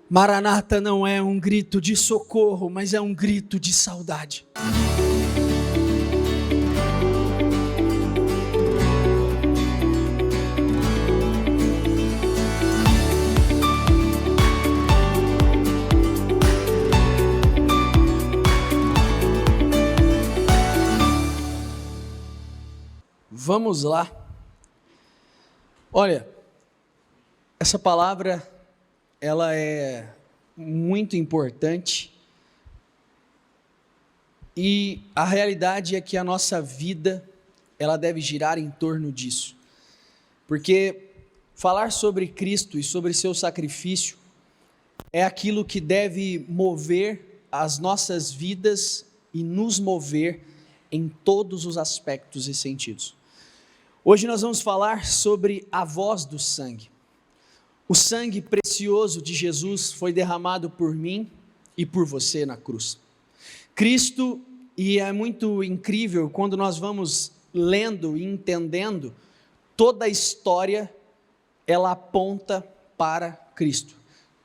Maranata não é um grito de socorro, mas é um grito de saudade. Vamos lá. Olha, essa palavra, ela é muito importante e a realidade é que a nossa vida, ela deve girar em torno disso. Porque falar sobre Cristo e sobre seu sacrifício é aquilo que deve mover as nossas vidas e nos mover em todos os aspectos e sentidos. Hoje nós vamos falar sobre a voz do sangue. O sangue precioso de Jesus foi derramado por mim e por você na cruz. Cristo, e é muito incrível quando nós vamos lendo e entendendo, toda a história, ela aponta para Cristo.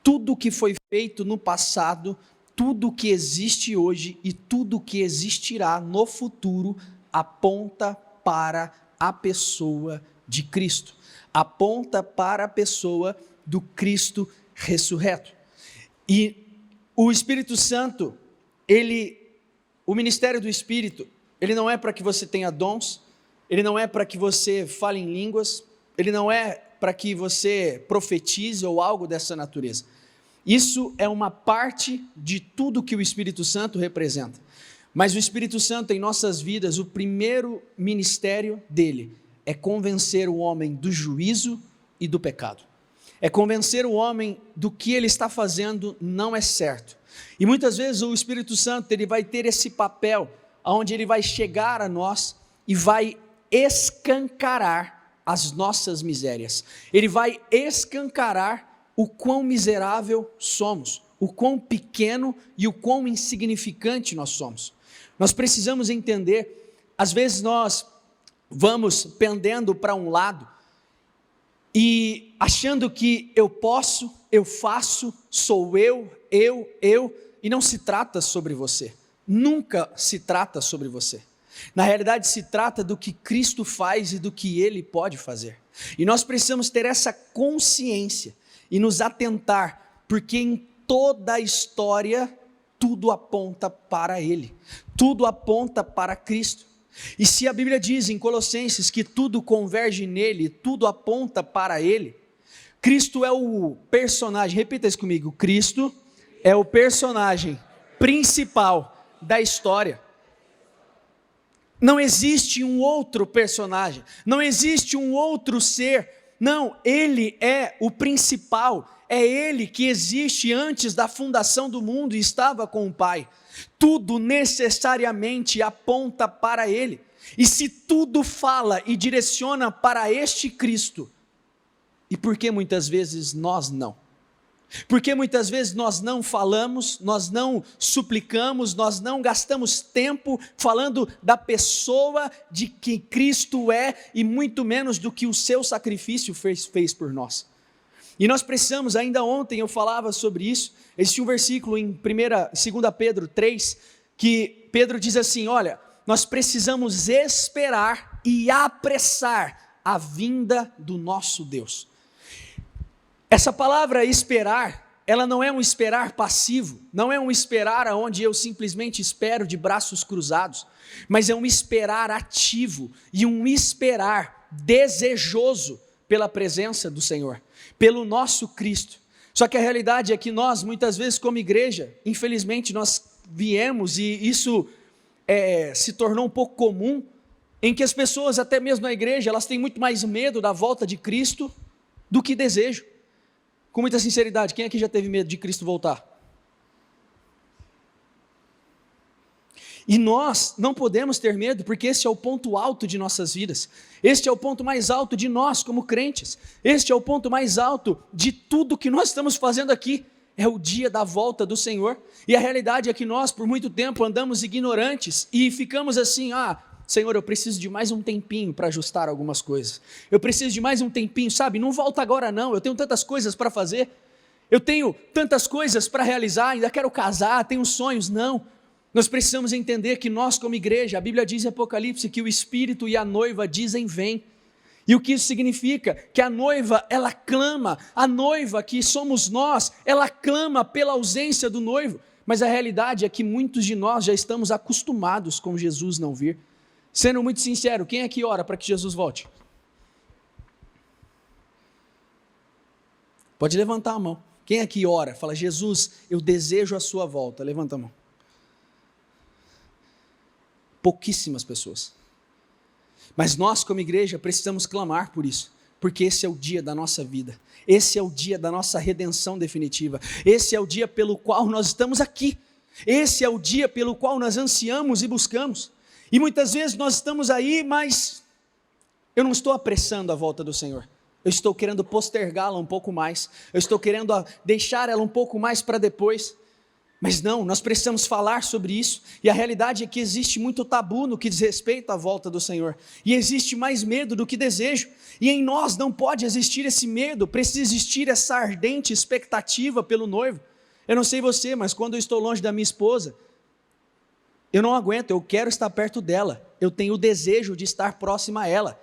Tudo que foi feito no passado, tudo que existe hoje e tudo que existirá no futuro, aponta para a pessoa de Cristo, aponta para a pessoa do Cristo ressurreto. E o Espírito Santo, o ministério do Espírito, ele não é para que você tenha dons, ele não é para que você fale em línguas, ele não é para que você profetize ou algo dessa natureza. Isso é uma parte de tudo que o Espírito Santo representa. Mas o Espírito Santo em nossas vidas, o primeiro ministério dele é convencer o homem do juízo e do pecado. É convencer o homem do que ele está fazendo não é certo. E muitas vezes o Espírito Santo ele vai ter esse papel, onde ele vai chegar a nós e vai escancarar as nossas misérias. Ele vai escancarar o quão miserável somos, o quão pequeno e o quão insignificante nós somos. Nós precisamos entender, às vezes nós vamos pendendo para um lado e achando que eu posso, eu faço, sou eu, e não se trata sobre você, nunca se trata sobre você. Na realidade se trata do que Cristo faz e do que Ele pode fazer. E nós precisamos ter essa consciência e nos atentar, porque em toda a história tudo aponta para Ele, tudo aponta para Cristo. E se a Bíblia diz em Colossenses que tudo converge nele, tudo aponta para Ele, Cristo é o personagem, repita isso comigo, Cristo é o personagem principal da história. Não existe um outro personagem, não existe um outro ser, não, Ele é o principal. É Ele que existe antes da fundação do mundo e estava com o Pai. Tudo necessariamente aponta para Ele. E se tudo fala e direciona para este Cristo, e por que muitas vezes nós não? Porque muitas vezes nós não falamos, nós não suplicamos, nós não gastamos tempo falando da pessoa de que Cristo é e muito menos do que o seu sacrifício fez por nós. E nós precisamos, ainda ontem eu falava sobre isso, existe um versículo em 2 Pedro 3, que Pedro diz assim, olha, nós precisamos esperar e apressar a vinda do nosso Deus. Essa palavra esperar, ela não é um esperar passivo, não é um esperar onde eu simplesmente espero de braços cruzados, mas é um esperar ativo e um esperar desejoso pela presença do Senhor, pelo nosso Cristo. Só que a realidade é que nós, muitas vezes como igreja, infelizmente nós viemos e isso se tornou um pouco comum, em que as pessoas, até mesmo na igreja, elas têm muito mais medo da volta de Cristo do que desejo. Com muita sinceridade, quem aqui já teve medo de Cristo voltar? E nós não podemos ter medo, porque esse é o ponto alto de nossas vidas, este é o ponto mais alto de nós como crentes, este é o ponto mais alto de tudo que nós estamos fazendo aqui, é o dia da volta do Senhor, e a realidade é que nós por muito tempo andamos ignorantes, e ficamos assim, Senhor, eu preciso de mais um tempinho para ajustar algumas coisas, eu preciso de mais um tempinho, sabe, não volta agora não, eu tenho tantas coisas para fazer, Eu tenho tantas coisas para realizar, ainda quero casar, tenho sonhos. Não. Nós precisamos entender que nós, como igreja, a Bíblia diz em Apocalipse que o Espírito e a noiva dizem vem. E o que isso significa? Que a noiva, ela clama, a noiva que somos nós, ela clama pela ausência do noivo. Mas a realidade é que muitos de nós já estamos acostumados com Jesus não vir. Sendo muito sincero, quem é que ora para que Jesus volte? Pode levantar a mão. Quem é que ora? Fala, Jesus, eu desejo a sua volta. Levanta a mão. Pouquíssimas pessoas. Mas nós, como igreja, precisamos clamar por isso, porque esse é o dia da nossa vida, esse é o dia da nossa redenção definitiva, esse é o dia pelo qual nós estamos aqui, esse é o dia pelo qual nós ansiamos e buscamos. E muitas vezes nós estamos aí, mas eu não estou apressando a volta do Senhor. Eu estou querendo postergá-la um pouco mais, eu estou querendo deixar ela um pouco mais para depois. Mas não, nós precisamos falar sobre isso, e a realidade é que existe muito tabu no que diz respeito à volta do Senhor, e existe mais medo do que desejo, e em nós não pode existir esse medo, precisa existir essa ardente expectativa pelo noivo. Eu não sei você, mas quando eu estou longe da minha esposa, eu não aguento, eu quero estar perto dela, eu tenho o desejo de estar próxima a ela,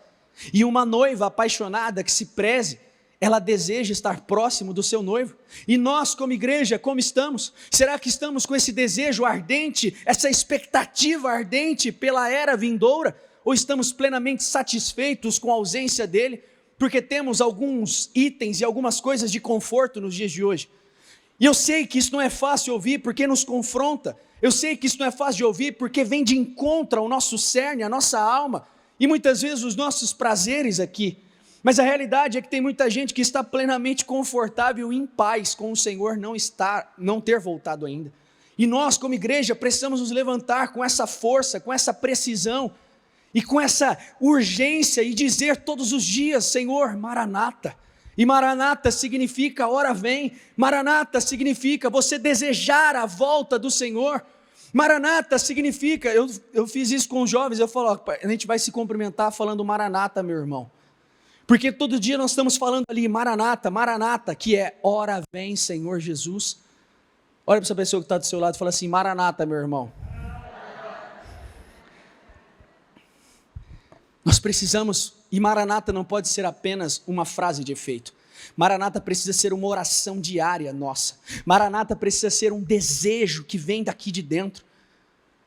e uma noiva apaixonada que se preze, ela deseja estar próximo do seu noivo. E nós, como igreja, como estamos? Será que estamos com esse desejo ardente, essa expectativa ardente pela era vindoura? Ou estamos plenamente satisfeitos com a ausência dele, porque temos alguns itens e algumas coisas de conforto nos dias de hoje? E eu sei que isso não é fácil de ouvir, porque nos confronta. Eu sei que isso não é fácil de ouvir, porque vem de encontro ao nosso cerne, à nossa alma, e muitas vezes os nossos prazeres aqui. Mas a realidade é que tem muita gente que está plenamente confortável e em paz com o Senhor não ter voltado ainda. E nós, como igreja, precisamos nos levantar com essa força, com essa precisão e com essa urgência e dizer todos os dias, Senhor, Maranata. E Maranata significa hora vem, Maranata significa você desejar a volta do Senhor. Maranata significa, eu fiz isso com os jovens, eu falo, a gente vai se cumprimentar falando Maranata, meu irmão. Porque todo dia nós estamos falando ali, Maranata, Maranata, que é, ora vem Senhor Jesus. Olha para essa pessoa que está do seu lado e fala assim, Maranata, meu irmão. Nós precisamos, e Maranata não pode ser apenas uma frase de efeito. Maranata precisa ser uma oração diária nossa. Maranata precisa ser um desejo que vem daqui de dentro.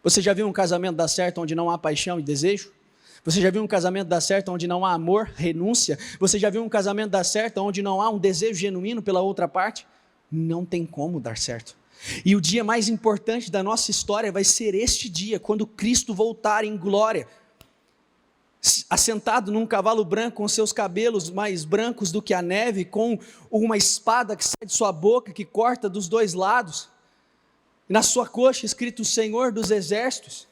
Você já viu um casamento dar certo onde não há paixão e desejo? Você já viu um casamento dar certo onde não há amor, renúncia? Você já viu um casamento dar certo onde não há um desejo genuíno pela outra parte? Não tem como dar certo. E o dia mais importante da nossa história vai ser este dia, quando Cristo voltar em glória, assentado num cavalo branco, com seus cabelos mais brancos do que a neve, com uma espada que sai de sua boca, que corta dos dois lados, na sua coxa escrito Senhor dos Exércitos,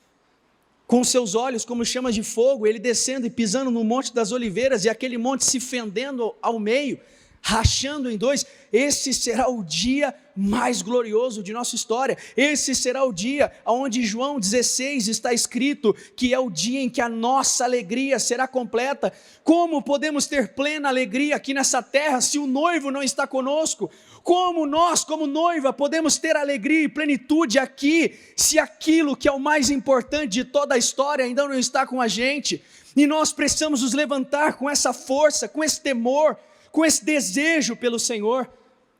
com seus olhos como chamas de fogo, ele descendo e pisando no Monte das Oliveiras, e aquele monte se fendendo ao meio, rachando em dois. Esse será o dia mais glorioso de nossa história. Esse será o dia onde João 16 está escrito que é o dia em que a nossa alegria será completa. Como podemos ter plena alegria aqui nessa terra se o noivo não está conosco? Como nós, como noiva, podemos ter alegria e plenitude aqui se aquilo que é o mais importante de toda a história ainda não está com a gente? E nós precisamos nos levantar com essa força, com esse temor, com esse desejo pelo Senhor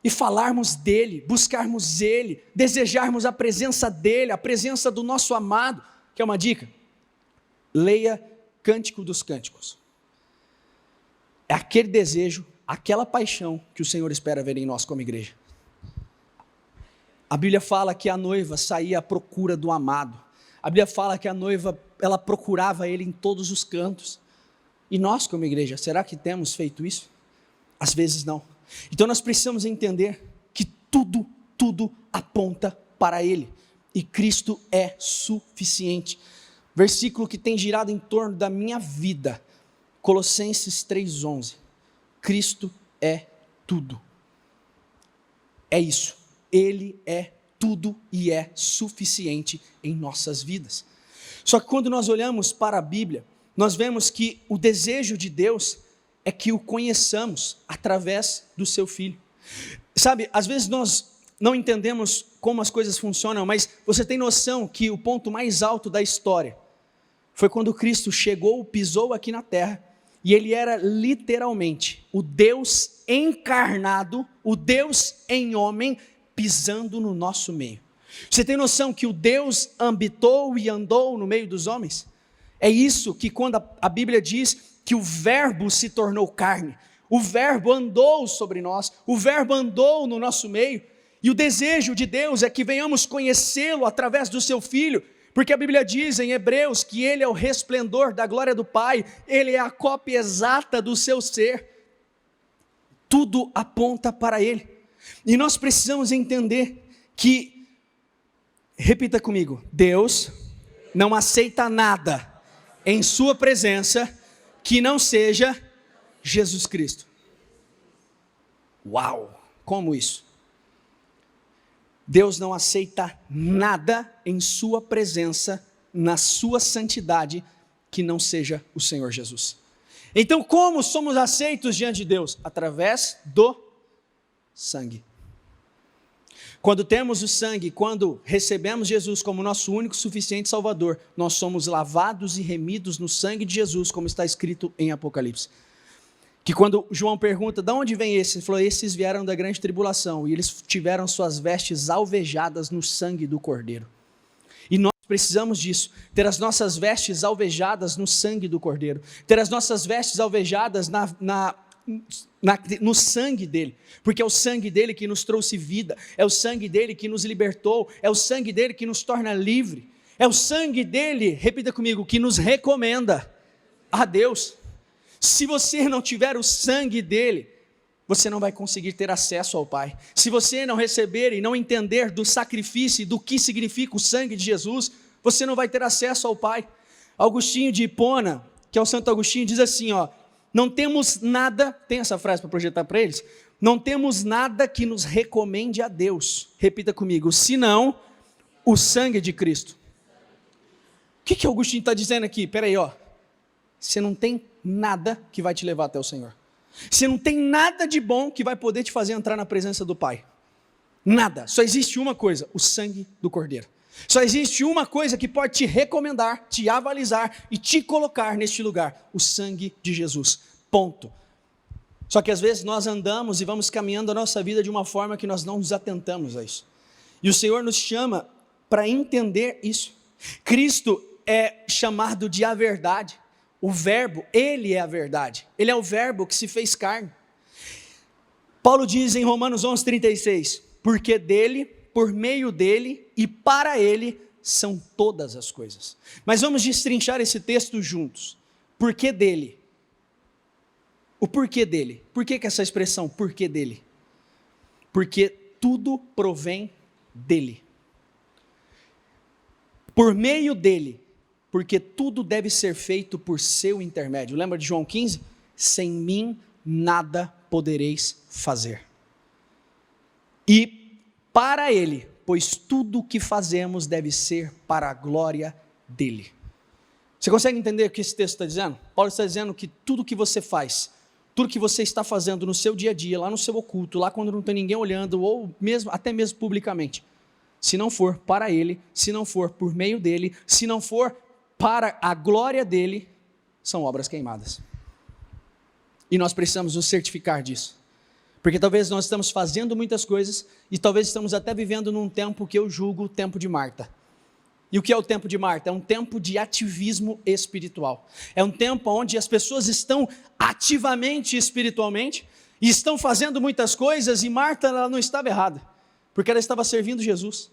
e falarmos dele, buscarmos ele, desejarmos a presença dele, a presença do nosso amado. Quer uma dica? Leia Cântico dos Cânticos. É aquele desejo, aquela paixão que o Senhor espera ver em nós como igreja. A Bíblia fala que a noiva saía à procura do amado. A Bíblia fala que a noiva, ela procurava ele em todos os cantos. E nós como igreja, será que temos feito isso? Às vezes não. Então nós precisamos entender que tudo aponta para ele. E Cristo é suficiente. Versículo que tem girado em torno da minha vida. Colossenses 3:11. Cristo é tudo. É isso. Ele é tudo e é suficiente em nossas vidas. Só que quando nós olhamos para a Bíblia, nós vemos que o desejo de Deus é que o conheçamos através do seu Filho. Sabe, às vezes nós não entendemos como as coisas funcionam, mas você tem noção que o ponto mais alto da história foi quando Cristo chegou, pisou aqui na terra, e ele era literalmente o Deus encarnado, o Deus em homem, pisando no nosso meio. Você tem noção que o Deus habitou e andou no meio dos homens? É isso que quando a Bíblia diz que o verbo se tornou carne, o verbo andou sobre nós, o verbo andou no nosso meio, e o desejo de Deus é que venhamos conhecê-lo através do seu Filho, porque a Bíblia diz em Hebreus que ele é o resplendor da glória do Pai, ele é a cópia exata do seu ser, tudo aponta para ele, e nós precisamos entender que, repita comigo, Deus não aceita nada em sua presença que não seja Jesus Cristo. Uau, como isso? Deus não aceita nada em sua presença, na sua santidade, que não seja o Senhor Jesus. Então, como somos aceitos diante de Deus? Através do sangue. Quando temos o sangue, quando recebemos Jesus como nosso único e suficiente Salvador, nós somos lavados e remidos no sangue de Jesus, como está escrito em Apocalipse. Que quando João pergunta, de onde vem esses? Ele falou, esses vieram da grande tribulação, e eles tiveram suas vestes alvejadas no sangue do Cordeiro. E nós precisamos disso, ter as nossas vestes alvejadas no sangue do Cordeiro, ter as nossas vestes alvejadas no sangue dele, porque é o sangue dele que nos trouxe vida, é o sangue dele que nos libertou, é o sangue dele que nos torna livre, é o sangue dele, repita comigo, que nos recomenda a Deus. Se você não tiver o sangue dele, você não vai conseguir ter acesso ao Pai. Se você não receber e não entender do sacrifício e do que significa o sangue de Jesus, você não vai ter acesso ao Pai. Agostinho de Hipona, que é o Santo Agostinho, diz assim, não temos nada, tem essa frase para projetar para eles? Não temos nada que nos recomende a Deus, repita comigo, senão o sangue de Cristo. O que Agostinho está dizendo aqui? Espera aí, você não tem nada que vai te levar até o Senhor. Você não tem nada de bom que vai poder te fazer entrar na presença do Pai. Nada. Só existe uma coisa, o sangue do Cordeiro. Só existe uma coisa que pode te recomendar, te avalizar e te colocar neste lugar, o sangue de Jesus. Ponto. Só que às vezes nós andamos e vamos caminhando a nossa vida de uma forma que nós não nos atentamos a isso. E o Senhor nos chama para entender isso. Cristo é chamado de a verdade. O verbo, ele é a verdade. Ele é o verbo que se fez carne. Paulo diz em Romanos 11:36, porque dele, por meio dele e para ele são todas as coisas. Mas vamos destrinchar esse texto juntos. Porquê dele? O porquê dele? Por que essa expressão, porquê dele? Porque tudo provém dele. Por meio dele. Porque tudo deve ser feito por seu intermédio. Lembra de João 15? Sem mim nada podereis fazer. E para ele, pois tudo o que fazemos deve ser para a glória dele. Você consegue entender o que esse texto está dizendo? Paulo está dizendo que tudo que você faz, tudo que você está fazendo no seu dia a dia, lá no seu oculto, lá quando não tem ninguém olhando, ou mesmo, até mesmo publicamente, se não for para ele, se não for por meio dele, se não for para a glória dele, são obras queimadas. E nós precisamos nos certificar disso. Porque talvez nós estamos fazendo muitas coisas, e talvez estamos até vivendo num tempo que eu julgo o tempo de Marta. E o que é o tempo de Marta? É um tempo de ativismo espiritual. É um tempo onde as pessoas estão ativamente espiritualmente, e estão fazendo muitas coisas, e Marta ela não estava errada, porque ela estava servindo Jesus.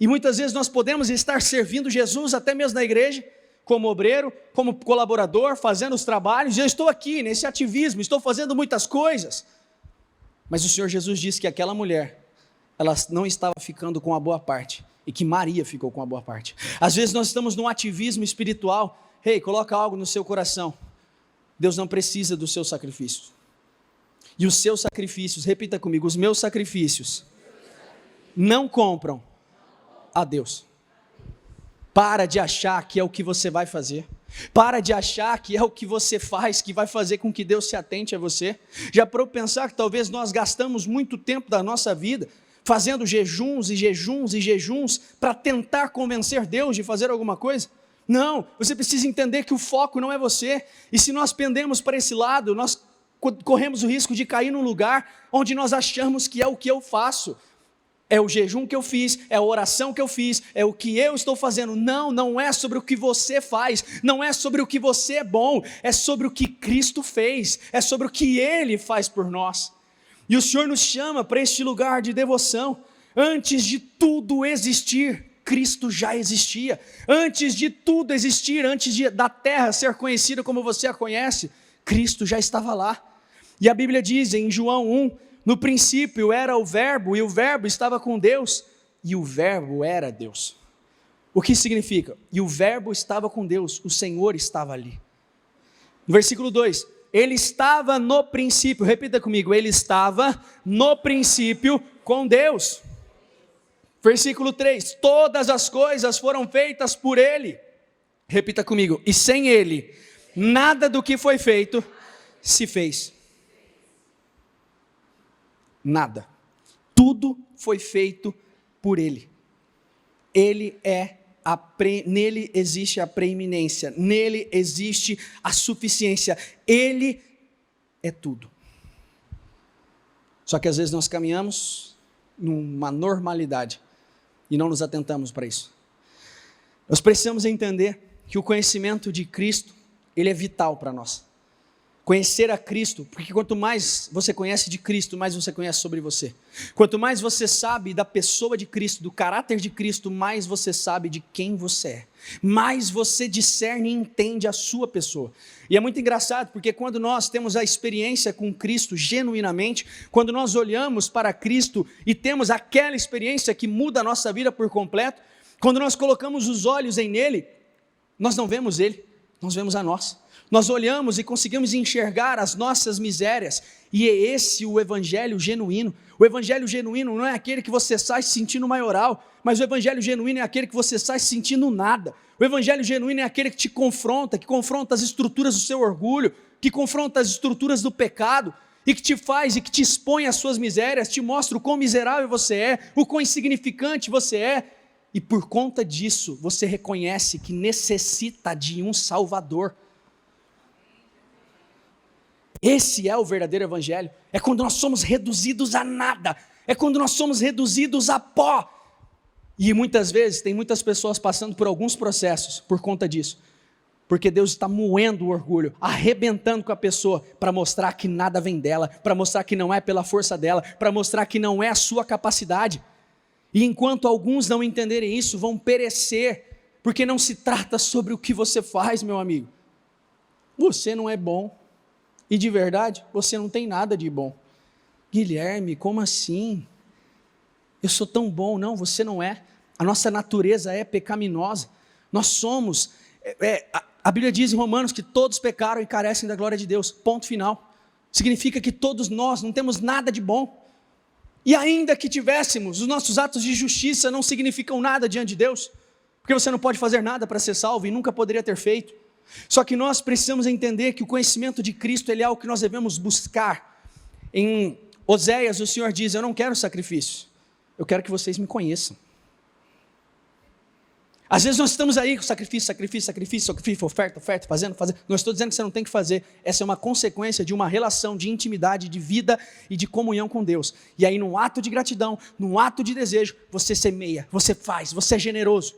E muitas vezes nós podemos estar servindo Jesus até mesmo na igreja, como obreiro, como colaborador, fazendo os trabalhos, e eu estou aqui nesse ativismo, estou fazendo muitas coisas. Mas o Senhor Jesus disse que aquela mulher, ela não estava ficando com a boa parte, e que Maria ficou com a boa parte. Às vezes nós estamos num ativismo espiritual, coloca algo no seu coração, Deus não precisa dos seus sacrifícios. E os seus sacrifícios, repita comigo, os meus sacrifícios não compram a Deus. Para de achar que é o que você vai fazer. Para de achar que é o que você faz que vai fazer com que Deus se atente a você. Já parou para pensar que talvez nós gastamos muito tempo da nossa vida fazendo jejuns e jejuns e jejuns para tentar convencer Deus de fazer alguma coisa? Não, você precisa entender que o foco não é você. E se nós pendemos para esse lado, nós corremos o risco de cair num lugar onde nós achamos que é o que eu faço. É o jejum que eu fiz, é a oração que eu fiz, é o que eu estou fazendo. Não, não é sobre o que você faz, não é sobre o que você é bom, é sobre o que Cristo fez, é sobre o que Ele faz por nós. E o Senhor nos chama para este lugar de devoção. Antes de tudo existir, Cristo já existia. Antes de tudo existir, da terra ser conhecida como você a conhece, Cristo já estava lá. E a Bíblia diz em João 1, no princípio era o Verbo, e o Verbo estava com Deus, e o Verbo era Deus. O que significa? E o Verbo estava com Deus, o Senhor estava ali. No versículo 2, ele estava no princípio, repita comigo, ele estava no princípio com Deus. Versículo 3, todas as coisas foram feitas por ele. Repita comigo, e sem ele, nada do que foi feito se fez. Nada. Tudo foi feito por Ele. Nele existe a preeminência, nele existe a suficiência. Ele é tudo. Só que às vezes nós caminhamos numa normalidade e não nos atentamos para isso. Nós precisamos entender que o conhecimento de Cristo, ele é vital para nós. Conhecer a Cristo, porque quanto mais você conhece de Cristo, mais você conhece sobre você. Quanto mais você sabe da pessoa de Cristo, do caráter de Cristo, mais você sabe de quem você é. Mais você discerne e entende a sua pessoa. E é muito engraçado, porque quando nós temos a experiência com Cristo genuinamente, quando nós olhamos para Cristo e temos aquela experiência que muda a nossa vida por completo, quando nós colocamos os olhos em Ele, nós não vemos Ele, nós vemos a nós. Nós olhamos e conseguimos enxergar as nossas misérias, e é esse o evangelho genuíno. O evangelho genuíno não é aquele que você sai se sentindo maioral, mas o evangelho genuíno é aquele que você sai se sentindo nada. O evangelho genuíno é aquele que te confronta, que confronta as estruturas do seu orgulho, que confronta as estruturas do pecado, e que te faz e que te expõe às suas misérias, te mostra o quão miserável você é, o quão insignificante você é, e por conta disso você reconhece que necessita de um Salvador. Esse é o verdadeiro evangelho, é quando nós somos reduzidos a nada, é quando nós somos reduzidos a pó, e muitas vezes tem muitas pessoas passando por alguns processos por conta disso, porque Deus está moendo o orgulho, arrebentando com a pessoa, para mostrar que nada vem dela, para mostrar que não é pela força dela, para mostrar que não é a sua capacidade, e enquanto alguns não entenderem isso, vão perecer, porque não se trata sobre o que você faz, meu amigo, você não é bom, e de verdade, você não tem nada de bom. Guilherme, como assim? Eu sou tão bom. Não, você não é. A nossa natureza é pecaminosa. Nós somos... a Bíblia diz em Romanos que todos pecaram e carecem da glória de Deus. Ponto final. Significa que todos nós não temos nada de bom. E ainda que tivéssemos, os nossos atos de justiça não significam nada diante de Deus. Porque você não pode fazer nada para ser salvo e nunca poderia ter feito. Só que nós precisamos entender que o conhecimento de Cristo, ele é algo que nós devemos buscar. Em Oséias, o Senhor diz, eu não quero sacrifício, eu quero que vocês me conheçam. Às vezes nós estamos aí com sacrifício, oferta, fazendo. Não estou dizendo que você não tem que fazer, essa é uma consequência de uma relação de intimidade, de vida e de comunhão com Deus. E aí num ato de gratidão, num ato de desejo, você semeia, você faz, você é generoso.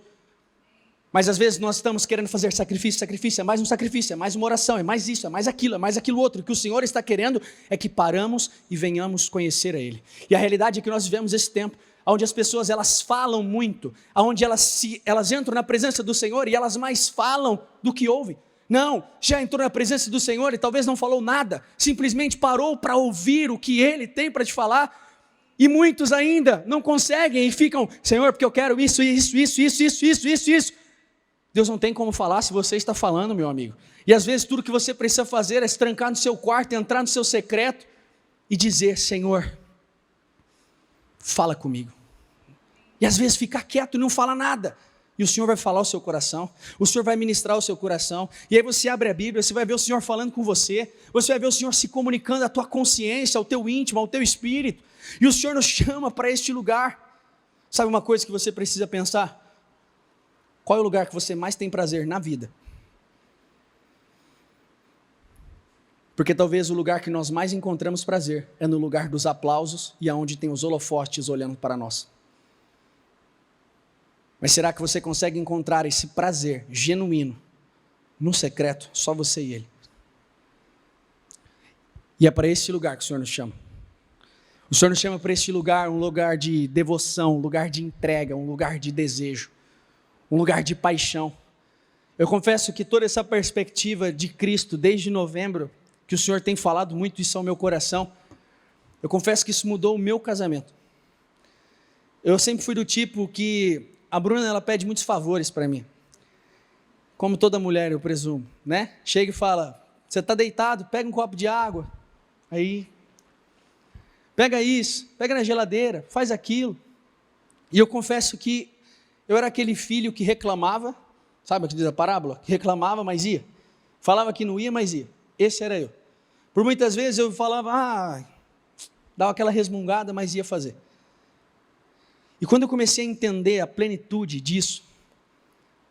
Mas às vezes nós estamos querendo fazer sacrifício, é mais um sacrifício, é mais uma oração, é mais isso, é mais aquilo outro. O que o Senhor está querendo é que paramos e venhamos conhecer a Ele. E a realidade é que nós vivemos esse tempo, onde as pessoas elas falam muito, onde elas entram na presença do Senhor e elas mais falam do que ouvem. Não, já entrou na presença do Senhor e talvez não falou nada, simplesmente parou para ouvir o que Ele tem para te falar. E muitos ainda não conseguem e ficam, Senhor, porque eu quero isso. Deus não tem como falar se você está falando, meu amigo. E às vezes tudo que você precisa fazer é se trancar no seu quarto, entrar no seu secreto e dizer, Senhor, fala comigo. E às vezes ficar quieto e não falar nada. E o Senhor vai falar ao seu coração, o Senhor vai ministrar ao seu coração, e aí você abre a Bíblia, você vai ver o Senhor falando com você vai ver o Senhor se comunicando à tua consciência, ao teu íntimo, ao teu espírito, e o Senhor nos chama para este lugar. Sabe uma coisa que você precisa pensar? Qual é o lugar que você mais tem prazer na vida? Porque talvez o lugar que nós mais encontramos prazer é no lugar dos aplausos e aonde tem os holofotes olhando para nós. Mas será que você consegue encontrar esse prazer genuíno, no secreto, só você e Ele? E é para esse lugar que o Senhor nos chama. O Senhor nos chama para este lugar, um lugar de devoção, um lugar de entrega, um lugar de desejo, um lugar de paixão. Eu confesso que toda essa perspectiva de Cristo, desde novembro, que o Senhor tem falado muito isso ao meu coração, eu confesso que isso mudou o meu casamento. Eu sempre fui do tipo que a Bruna, ela pede muitos favores para mim. Como toda mulher, eu presumo, né? Chega e fala, você está deitado, pega um copo de água. Aí, pega isso, pega na geladeira, faz aquilo. E eu confesso que eu era aquele filho que reclamava, sabe o que diz a parábola? Que reclamava, mas ia. Falava que não ia, mas ia. Esse era eu. Por muitas vezes eu falava, dava aquela resmungada, mas ia fazer. E quando eu comecei a entender a plenitude disso,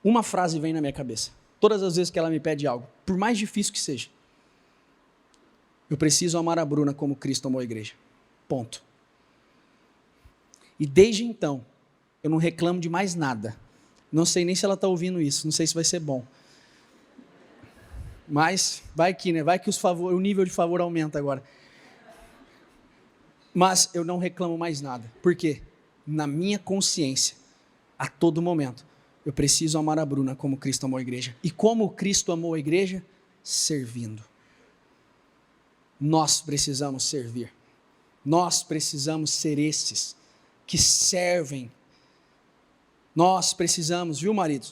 uma frase vem na minha cabeça. Todas as vezes que ela me pede algo, por mais difícil que seja. Eu preciso amar a Bruna como Cristo amou a igreja. Ponto. E desde então, eu não reclamo de mais nada. Não sei nem se ela está ouvindo isso, não sei se vai ser bom. Mas vai que, né? Vai que o nível de favor aumenta agora. Mas eu não reclamo mais nada. Por quê? Na minha consciência, a todo momento, eu preciso amar a Bruna como Cristo amou a igreja. E como Cristo amou a igreja? Servindo. Nós precisamos servir. Nós precisamos ser esses que servem. Nós precisamos, viu, marido?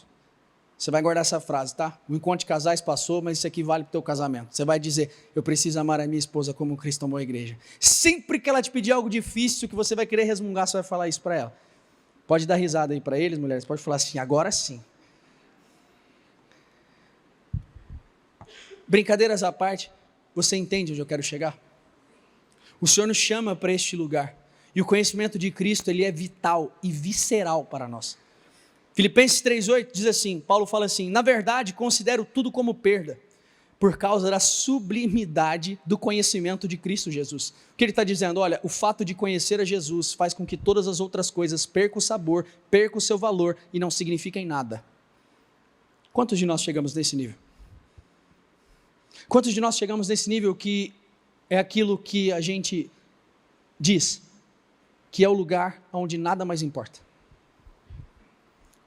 Você vai guardar essa frase, tá? O encontro de casais passou, mas isso aqui vale para o teu casamento. Você vai dizer, eu preciso amar a minha esposa como Cristo amou a igreja. Sempre que ela te pedir algo difícil, que você vai querer resmungar, você vai falar isso para ela. Pode dar risada aí para eles, mulheres, pode falar assim, agora sim. Brincadeiras à parte, você entende onde eu quero chegar? O Senhor nos chama para este lugar. E o conhecimento de Cristo, ele é vital e visceral para nós. Filipenses 3,8 diz assim, Paulo fala assim, na verdade considero tudo como perda, por causa da sublimidade do conhecimento de Cristo Jesus. O que ele está dizendo? Olha, o fato de conhecer a Jesus faz com que todas as outras coisas percam o sabor, percam o seu valor e não signifiquem nada. Quantos de nós chegamos nesse nível? Quantos de nós chegamos nesse nível que é aquilo que a gente diz, que é o lugar onde nada mais importa?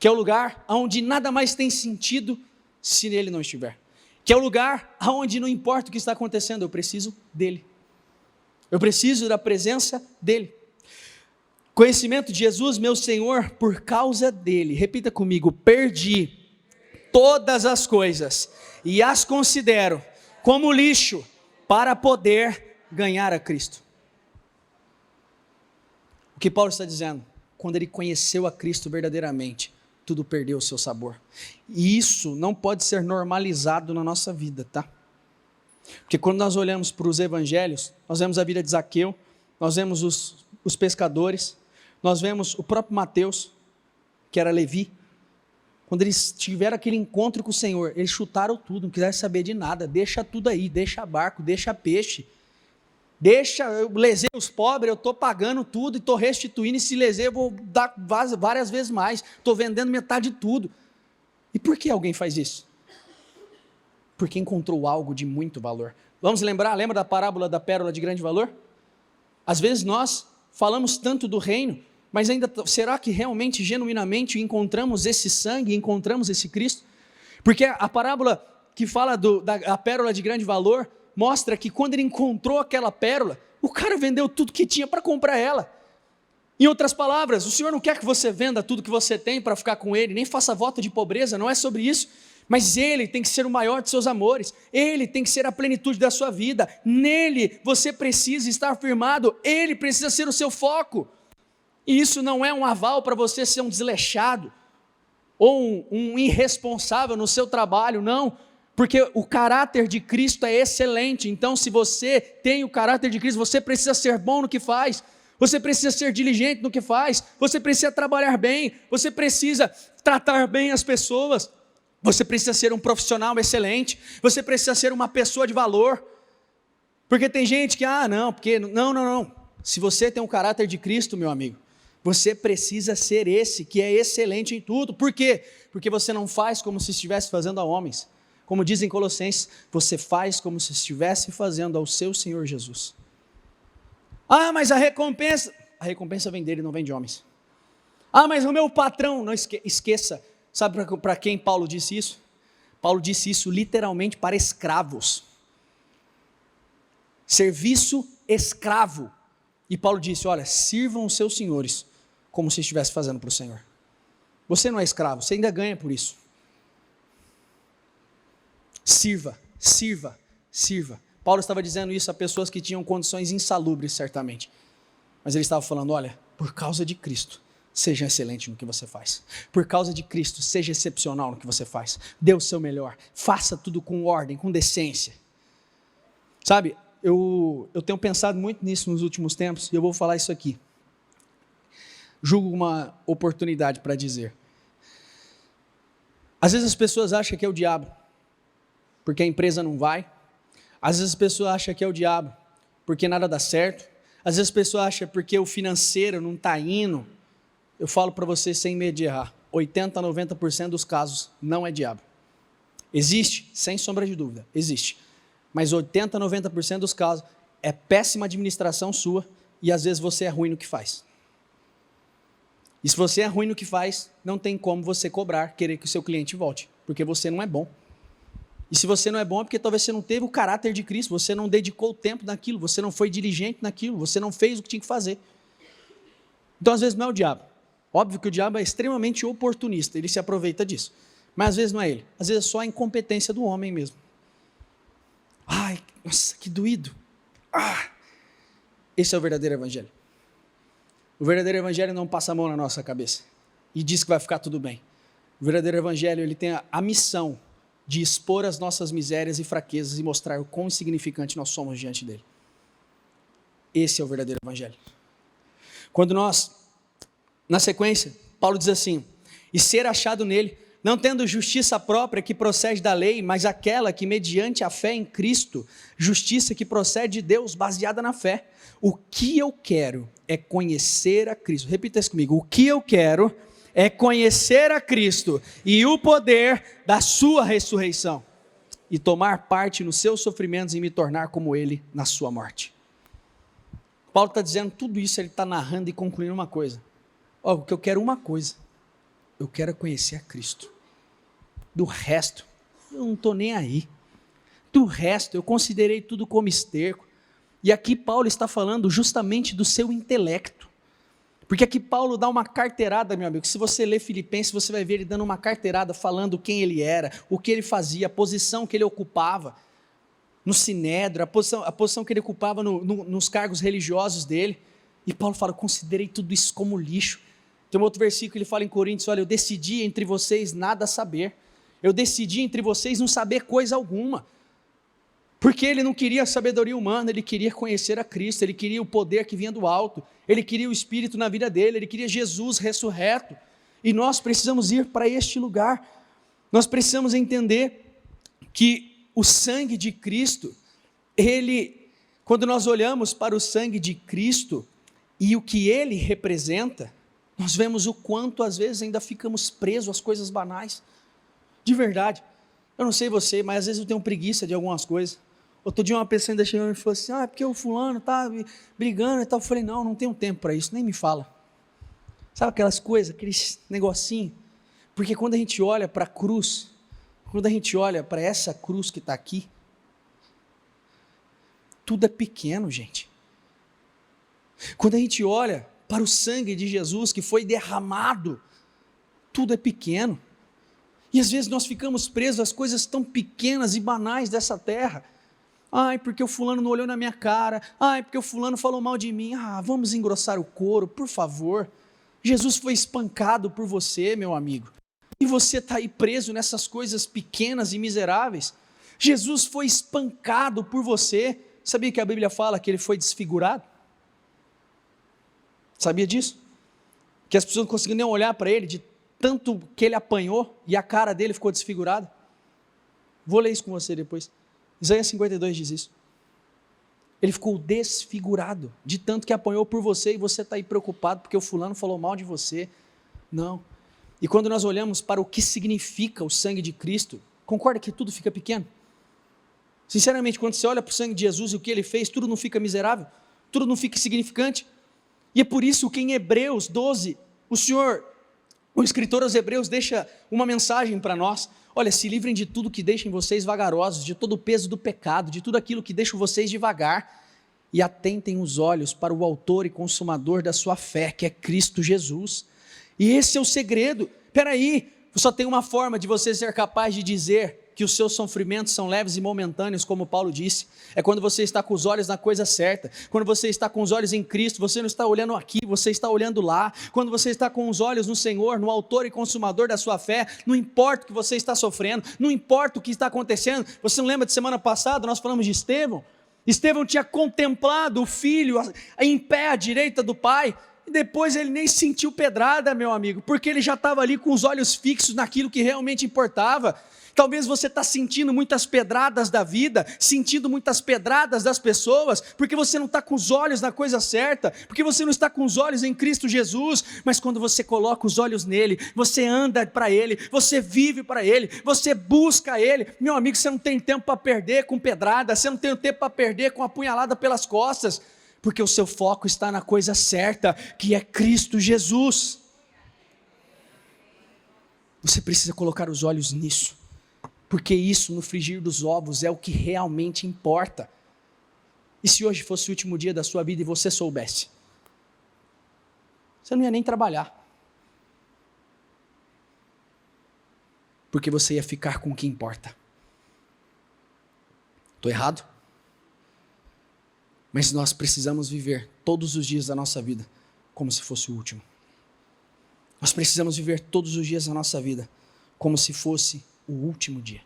Que é o lugar onde nada mais tem sentido se nele não estiver. Que é o lugar onde não importa o que está acontecendo, eu preciso dele. Eu preciso da presença dele. Conhecimento de Jesus, meu Senhor, por causa dele. Repita comigo, perdi todas as coisas e as considero como lixo para poder ganhar a Cristo. O que Paulo está dizendo? Quando ele conheceu a Cristo verdadeiramente, tudo perdeu o seu sabor. E isso não pode ser normalizado na nossa vida, tá? Porque quando nós olhamos para os evangelhos, nós vemos a vida de Zaqueu, nós vemos os pescadores, nós vemos o próprio Mateus, que era Levi. Quando eles tiveram aquele encontro com o Senhor, eles chutaram tudo, não quiseram saber de nada, deixa tudo aí, deixa barco, deixa peixe, eu lesei os pobres, eu estou pagando tudo e estou restituindo, e se lesei eu vou dar várias vezes mais, estou vendendo metade de tudo. E por que alguém faz isso? Porque encontrou algo de muito valor. Vamos lembra da parábola da pérola de grande valor? Às vezes nós falamos tanto do reino, mas ainda, será que realmente, genuinamente encontramos esse sangue, encontramos esse Cristo? Porque a parábola que fala da pérola de grande valor, mostra que quando ele encontrou aquela pérola, o cara vendeu tudo que tinha para comprar ela. Em outras palavras, o Senhor não quer que você venda tudo que você tem para ficar com Ele, nem faça voto de pobreza, não é sobre isso, mas Ele tem que ser o maior de seus amores, Ele tem que ser a plenitude da sua vida, nele você precisa estar firmado, Ele precisa ser o seu foco, e isso não é um aval para você ser um desleixado, ou um irresponsável no seu trabalho, não, porque o caráter de Cristo é excelente. Então, se você tem o caráter de Cristo, você precisa ser bom no que faz, você precisa ser diligente no que faz, você precisa trabalhar bem, você precisa tratar bem as pessoas, você precisa ser um profissional excelente, você precisa ser uma pessoa de valor. Porque tem gente que, não. Se você tem o caráter de Cristo, meu amigo, você precisa ser esse que é excelente em tudo. Por quê? Porque você não faz como se estivesse fazendo a homens. Como dizem Colossenses, você faz como se estivesse fazendo ao seu Senhor Jesus. Mas a recompensa vem dele, não vem de homens. Mas o meu patrão, não esqueça. Sabe para quem Paulo disse isso? Paulo disse isso literalmente para escravos. Serviço escravo. E Paulo disse, olha, sirvam os seus senhores como se estivesse fazendo para o Senhor. Você não é escravo, você ainda ganha por isso. Sirva. Paulo estava dizendo isso a pessoas que tinham condições insalubres, certamente. Mas ele estava falando, olha, por causa de Cristo, seja excelente no que você faz. Por causa de Cristo, seja excepcional no que você faz. Dê o seu melhor. Faça tudo com ordem, com decência. Sabe, eu tenho pensado muito nisso nos últimos tempos, e eu vou falar isso aqui. Julgo uma oportunidade para dizer. Às vezes as pessoas acham que é o diabo, porque a empresa não vai. Às vezes as pessoas acham que é o diabo, porque nada dá certo. Às vezes as pessoas acham porque o financeiro não está indo. Eu falo para você sem medo de errar, 80% a 90% dos casos não é diabo. Existe, sem sombra de dúvida, existe. Mas 80% a 90% dos casos é péssima administração sua e às vezes você é ruim no que faz. E se você é ruim no que faz, não tem como você cobrar, querer que o seu cliente volte, porque você não é bom. E se você não é bom é porque talvez você não teve o caráter de Cristo, você não dedicou o tempo naquilo, você não foi diligente naquilo, você não fez o que tinha que fazer. Então às vezes não é o diabo. Óbvio que o diabo é extremamente oportunista, ele se aproveita disso. Mas às vezes não é ele, às vezes é só a incompetência do homem mesmo. Ai, nossa, que doído. Esse é o verdadeiro evangelho. O verdadeiro evangelho não passa a mão na nossa cabeça e diz que vai ficar tudo bem. O verdadeiro evangelho, ele tem a missão de expor as nossas misérias e fraquezas e mostrar o quão insignificante nós somos diante dele. Esse é o verdadeiro evangelho. Quando nós, na sequência, Paulo diz assim, e ser achado nele, não tendo justiça própria que procede da lei, mas aquela que mediante a fé em Cristo, justiça que procede de Deus, baseada na fé. O que eu quero é conhecer a Cristo. Repita isso comigo. O que eu quero é conhecer a Cristo e o poder da sua ressurreição e tomar parte nos seus sofrimentos e me tornar como ele na sua morte. Paulo está dizendo tudo isso, ele está narrando e concluindo uma coisa. O que eu quero uma coisa. Eu quero conhecer a Cristo. Do resto, eu não estou nem aí. Do resto, eu considerei tudo como esterco. E aqui Paulo está falando justamente do seu intelecto. Porque aqui Paulo dá uma carteirada, meu amigo. Se você ler Filipenses, você vai ver ele dando uma carteirada, falando quem ele era, o que ele fazia, a posição que ele ocupava no sinédrio, a posição que ele ocupava nos cargos religiosos dele. E Paulo fala, considerei tudo isso como lixo. Tem um outro versículo que ele fala em Coríntios, olha, eu decidi entre vocês nada saber. Eu decidi entre vocês não saber coisa alguma. Porque ele não queria a sabedoria humana, ele queria conhecer a Cristo, ele queria o poder que vinha do alto, ele queria o Espírito na vida dele, ele queria Jesus ressurreto. E nós precisamos ir para este lugar. Nós precisamos entender que o sangue de Cristo, quando nós olhamos para o sangue de Cristo e o que ele representa, nós vemos o quanto às vezes ainda ficamos presos às coisas banais. De verdade. Eu não sei você, mas às vezes eu tenho preguiça de algumas coisas. Outro dia uma pessoa ainda chegou e falou assim, porque o fulano está brigando e tal. Eu falei, não tenho tempo para isso, nem me fala. Sabe aquelas coisas, aqueles negocinhos? Porque quando a gente olha para a cruz, quando a gente olha para essa cruz que está aqui, tudo é pequeno, gente. Quando a gente olha para o sangue de Jesus que foi derramado, tudo é pequeno. E às vezes nós ficamos presos às coisas tão pequenas e banais dessa terra. Porque o fulano não olhou na minha cara. Porque o fulano falou mal de mim. Vamos engrossar o couro, por favor. Jesus foi espancado por você, meu amigo. E você está aí preso nessas coisas pequenas e miseráveis. Jesus foi espancado por você. Sabia que a Bíblia fala que ele foi desfigurado? Sabia disso? Que as pessoas não conseguiam nem olhar para ele, de tanto que ele apanhou, e a cara dele ficou desfigurada. Vou ler isso com você depois. Isaías 52 diz isso. Ele ficou desfigurado, de tanto que apanhou por você, e você está aí preocupado, porque o fulano falou mal de você. Não. E quando nós olhamos para o que significa o sangue de Cristo, concorda que tudo fica pequeno? Sinceramente, quando você olha para o sangue de Jesus e o que ele fez, tudo não fica miserável, tudo não fica insignificante. E é por isso que em Hebreus 12, o escritor aos Hebreus deixa uma mensagem para nós. Olha, se livrem de tudo que deixem vocês vagarosos, de todo o peso do pecado, de tudo aquilo que deixa vocês devagar, e atentem os olhos para o autor e consumador da sua fé, que é Cristo Jesus. E esse é o segredo. Peraí, só tem uma forma de você ser capaz de dizer que os seus sofrimentos são leves e momentâneos, como Paulo disse. É quando você está com os olhos na coisa certa, quando você está com os olhos em Cristo, você não está olhando aqui, você está olhando lá. Quando você está com os olhos no Senhor, no autor e consumador da sua fé, não importa o que você está sofrendo, não importa o que está acontecendo. Você não lembra de semana passada, nós falamos de Estevão? Estevão tinha contemplado o filho em pé à direita do pai, e depois ele nem sentiu pedrada, meu amigo, porque ele já estava ali com os olhos fixos naquilo que realmente importava. Talvez você está sentindo muitas pedradas da vida, sentindo muitas pedradas das pessoas, porque você não está com os olhos na coisa certa, porque você não está com os olhos em Cristo Jesus. Mas quando você coloca os olhos nele, você anda para ele, você vive para ele, você busca ele, meu amigo, você não tem tempo para perder com pedrada, você não tem tempo para perder com apunhalada pelas costas, porque o seu foco está na coisa certa, que é Cristo Jesus. Você precisa colocar os olhos nisso, porque isso no frigir dos ovos é o que realmente importa. E se hoje fosse o último dia da sua vida e você soubesse, você não ia nem trabalhar, porque você ia ficar com o que importa. Estou errado? Mas nós precisamos viver todos os dias da nossa vida como se fosse o último. Nós precisamos viver todos os dias da nossa vida como se fosse o último dia.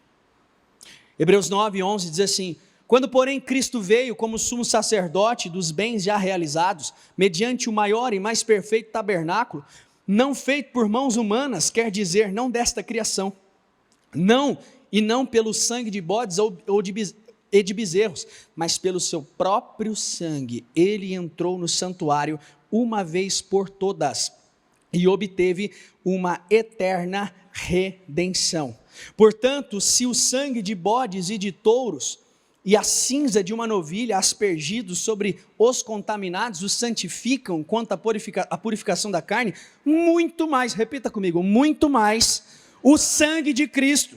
Hebreus 9:11 diz assim: quando porém Cristo veio como sumo sacerdote dos bens já realizados, mediante o maior e mais perfeito tabernáculo, não feito por mãos humanas, quer dizer, não desta criação, não pelo sangue de bodes e de bezerros, mas pelo seu próprio sangue, ele entrou no santuário uma vez por todas, e obteve uma eterna redenção. Portanto, se o sangue de bodes e de touros e a cinza de uma novilha aspergidos sobre os contaminados os santificam quanto à purificação da carne, muito mais, repita comigo, muito mais o sangue de Cristo,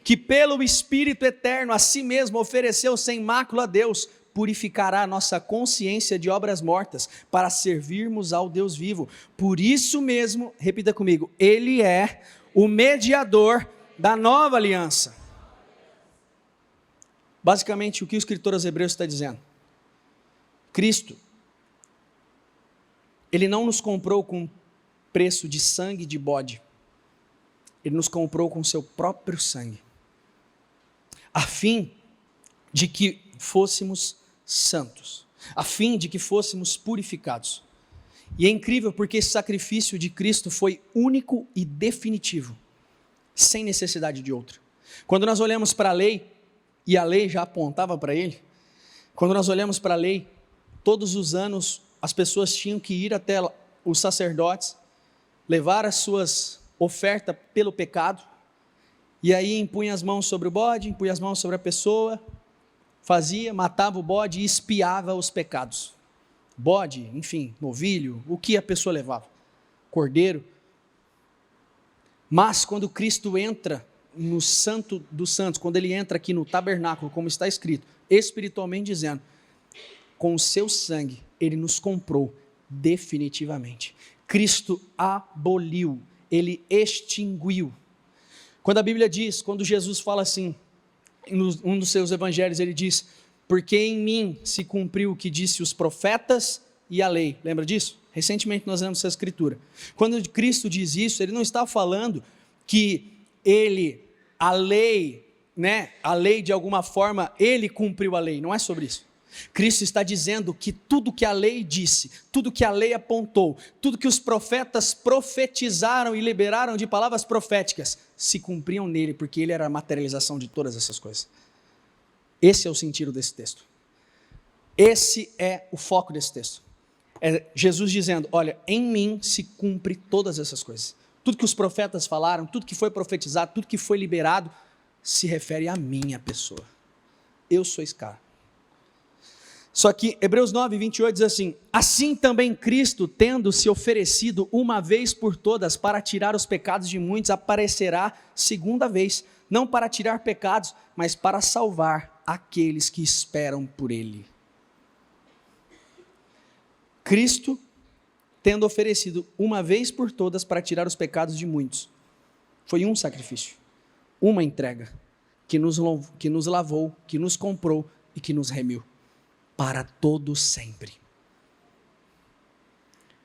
que pelo Espírito eterno a si mesmo ofereceu sem mácula a Deus, purificará a nossa consciência de obras mortas, para servirmos ao Deus vivo. Por isso mesmo, repita comigo, ele é o mediador da nova aliança. Basicamente, o que o escritor aos Hebreus está dizendo? Cristo, ele não nos comprou com preço de sangue de bode, ele nos comprou com seu próprio sangue, a fim de que fôssemos santos, a fim de que fôssemos purificados. E é incrível porque esse sacrifício de Cristo foi único e definitivo, sem necessidade de outro. Quando nós olhamos para a lei, e a lei já apontava para ele, quando nós olhamos para a lei, todos os anos as pessoas tinham que ir até os sacerdotes, levar as suas ofertas pelo pecado, e aí impunha as mãos sobre o bode, impunha as mãos sobre a pessoa, matava o bode e espiava os pecados. Bode, enfim, novilho, o que a pessoa levava, cordeiro. Mas quando Cristo entra no Santo dos Santos, quando ele entra aqui no tabernáculo, como está escrito, espiritualmente dizendo, com o seu sangue, ele nos comprou definitivamente. Cristo aboliu, ele extinguiu. Quando a Bíblia diz, quando Jesus fala assim, em um dos seus evangelhos, ele diz, porque em mim se cumpriu o que disse os profetas e a lei. Lembra disso? Recentemente nós lemos essa escritura. Quando Cristo diz isso, ele não está falando que a lei, né, a lei de alguma forma, ele cumpriu a lei, não é sobre isso. Cristo está dizendo que tudo que a lei disse, tudo que a lei apontou, tudo que os profetas profetizaram e liberaram de palavras proféticas, se cumpriam nele, porque ele era a materialização de todas essas coisas. Esse é o sentido desse texto. Esse é o foco desse texto. É Jesus dizendo, olha, em mim se cumpre todas essas coisas. Tudo que os profetas falaram, tudo que foi profetizado, tudo que foi liberado, se refere à minha pessoa. Eu sou esse cara. Só que Hebreus 9, 28 diz assim, assim também Cristo, tendo se oferecido uma vez por todas para tirar os pecados de muitos, aparecerá segunda vez, não para tirar pecados, mas para salvar aqueles que esperam por ele. Cristo, tendo oferecido uma vez por todas para tirar os pecados de muitos, foi um sacrifício, uma entrega, que nos lavou, que nos comprou e que nos remiu. Para todo sempre.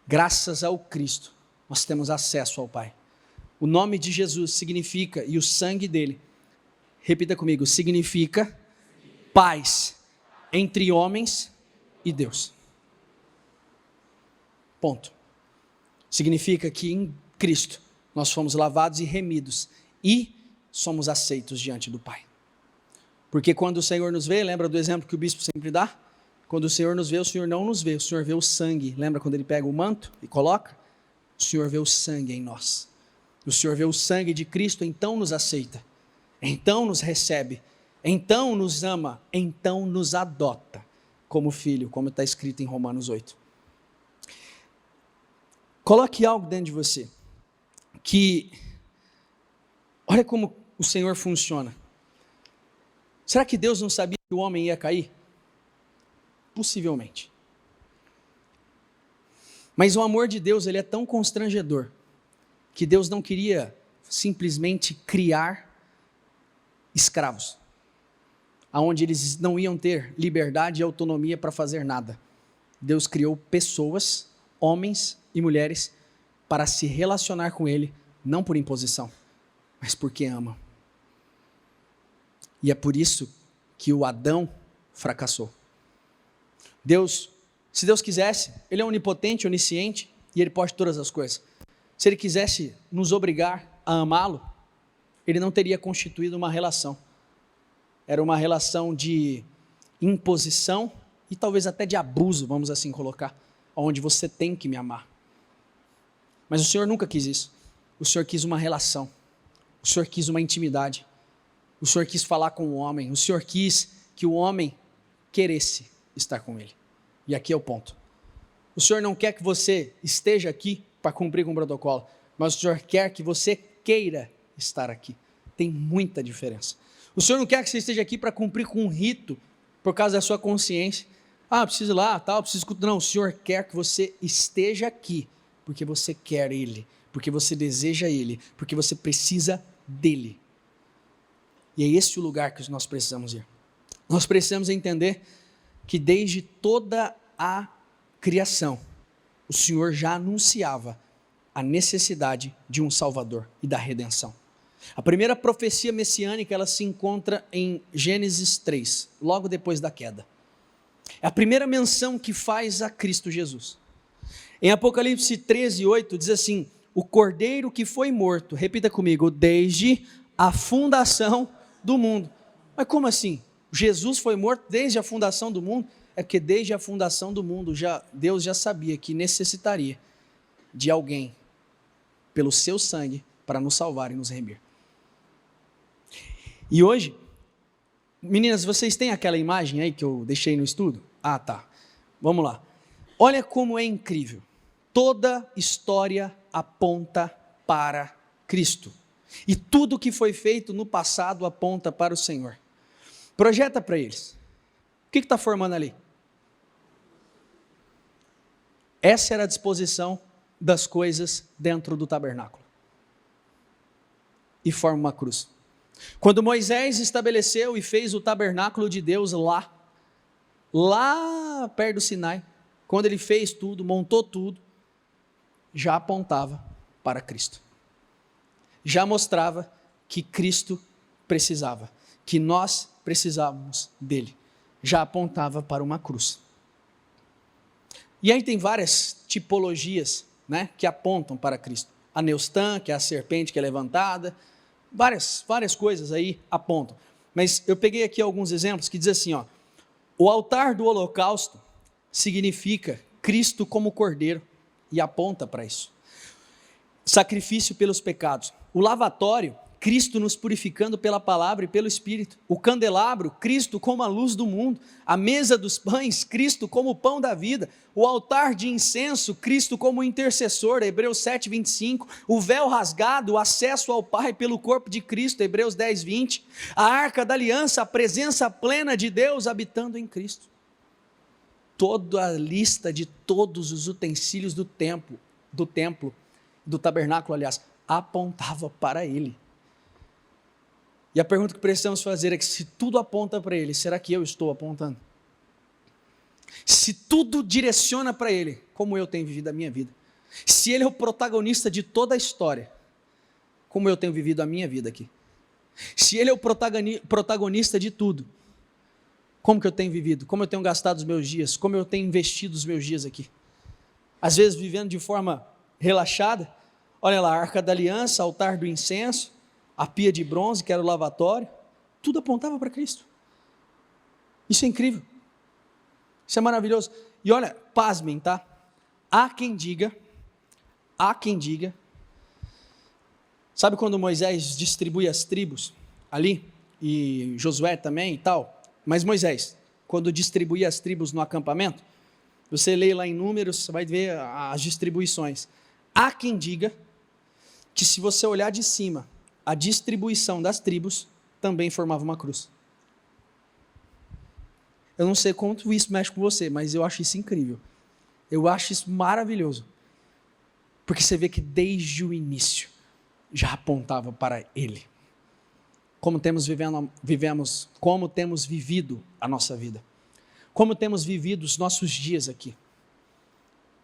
Graças ao Cristo, nós temos acesso ao Pai. O nome de Jesus significa, e o sangue dele, repita comigo, significa paz entre homens e Deus. Ponto. Significa que em Cristo nós fomos lavados e remidos e somos aceitos diante do Pai. Porque quando o Senhor nos vê, lembra do exemplo que o bispo sempre dá? Quando o Senhor nos vê, o Senhor não nos vê, o Senhor vê o sangue. Lembra quando ele pega o manto e coloca? O Senhor vê o sangue em nós. O Senhor vê o sangue de Cristo, então nos aceita, então nos recebe, então nos ama, então nos adota como filho, como está escrito em Romanos 8. Coloque algo dentro de você, que olha como o Senhor funciona. Será que Deus não sabia que o homem ia cair? Possivelmente. Mas o amor de Deus, ele é tão constrangedor, que Deus não queria simplesmente criar escravos, aonde eles não iam ter liberdade e autonomia para fazer nada. Deus criou pessoas, homens e mulheres, para se relacionar com ele, não por imposição, mas porque ama. E é por isso que o Adão fracassou. Deus, se Deus quisesse, ele é onipotente, onisciente, e ele pode todas as coisas. Se ele quisesse nos obrigar a amá-lo, ele não teria constituído uma relação. Era uma relação de imposição e talvez até de abuso, vamos assim colocar, onde você tem que me amar. Mas o Senhor nunca quis isso. O Senhor quis uma relação. O Senhor quis uma intimidade. O Senhor quis falar com o homem. O Senhor quis que o homem queresse estar com ele. E aqui é o ponto. O Senhor não quer que você esteja aqui para cumprir com o protocolo, mas o Senhor quer que você queira estar aqui. Tem muita diferença. O Senhor não quer que você esteja aqui para cumprir com um rito por causa da sua consciência. Ah, preciso ir lá, tal, preciso escutar. Não, o Senhor quer que você esteja aqui porque você quer Ele, porque você deseja Ele, porque você precisa dEle. E é esse o lugar que nós precisamos ir. Nós precisamos entender que desde toda a criação, o Senhor já anunciava a necessidade de um Salvador e da redenção. A primeira profecia messiânica, ela se encontra em Gênesis 3, logo depois da queda. É a primeira menção que faz a Cristo Jesus. Em Apocalipse 13, 8, diz assim, o cordeiro que foi morto, repita comigo, desde a fundação do mundo. Mas como assim? Jesus foi morto desde a fundação do mundo? É porque desde a fundação do mundo, Deus já sabia que necessitaria de alguém, pelo seu sangue, para nos salvar e nos remir. E hoje, meninas, vocês têm aquela imagem aí que eu deixei no estudo? Ah, tá. Vamos lá. Olha como é incrível. Toda história aponta para Cristo. E tudo que foi feito no passado aponta para o Senhor. Projeta para eles. O que está formando ali? Essa era a disposição das coisas dentro do tabernáculo. E forma uma cruz. Quando Moisés estabeleceu e fez o tabernáculo de Deus lá perto do Sinai, quando ele fez tudo, montou tudo, já apontava para Cristo. já mostrava que Cristo precisava, que nós precisávamos dele. Já apontava para uma cruz. E aí tem várias tipologias, né, que apontam para Cristo. A Neustã, que é a serpente que é levantada, várias coisas aí apontam. Mas eu peguei aqui alguns exemplos que diz assim, ó, o altar do holocausto significa Cristo como cordeiro e aponta para isso. Sacrifício pelos pecados. O lavatório, Cristo nos purificando pela palavra e pelo Espírito. O candelabro, Cristo como a luz do mundo. A mesa dos pães, Cristo como o pão da vida. O altar de incenso, Cristo como intercessor, Hebreus 7:25. O véu rasgado, o acesso ao Pai pelo corpo de Cristo, Hebreus 10:20. A arca da aliança, a presença plena de Deus habitando em Cristo. Toda a lista de todos os utensílios do templo, do tabernáculo, aliás, apontava para ele. E a pergunta que precisamos fazer é que se tudo aponta para ele, será que eu estou apontando? Se tudo direciona para ele, como eu tenho vivido a minha vida? Se ele é o protagonista de toda a história, como eu tenho vivido a minha vida aqui? Se ele é o protagonista de tudo, como que eu tenho vivido? Como eu tenho gastado os meus dias? Como eu tenho investido os meus dias aqui? Às vezes vivendo de forma relaxada. Olha lá, a arca da aliança, altar do incenso, a pia de bronze, que era o lavatório, tudo apontava para Cristo. Isso é incrível. Isso é maravilhoso. E olha, pasmem, tá? Há quem diga, sabe quando Moisés distribui as tribos ali, e Josué também e tal, mas Moisés, quando distribuía as tribos no acampamento, você lê lá em Números, você vai ver as distribuições. Há quem diga que se você olhar de cima, a distribuição das tribos também formava uma cruz. Eu não sei quanto isso mexe com você, mas eu acho isso incrível. Eu acho isso maravilhoso. Porque você vê que desde o início já apontava para ele. Como temos vivido a nossa vida. Como temos vivido os nossos dias aqui.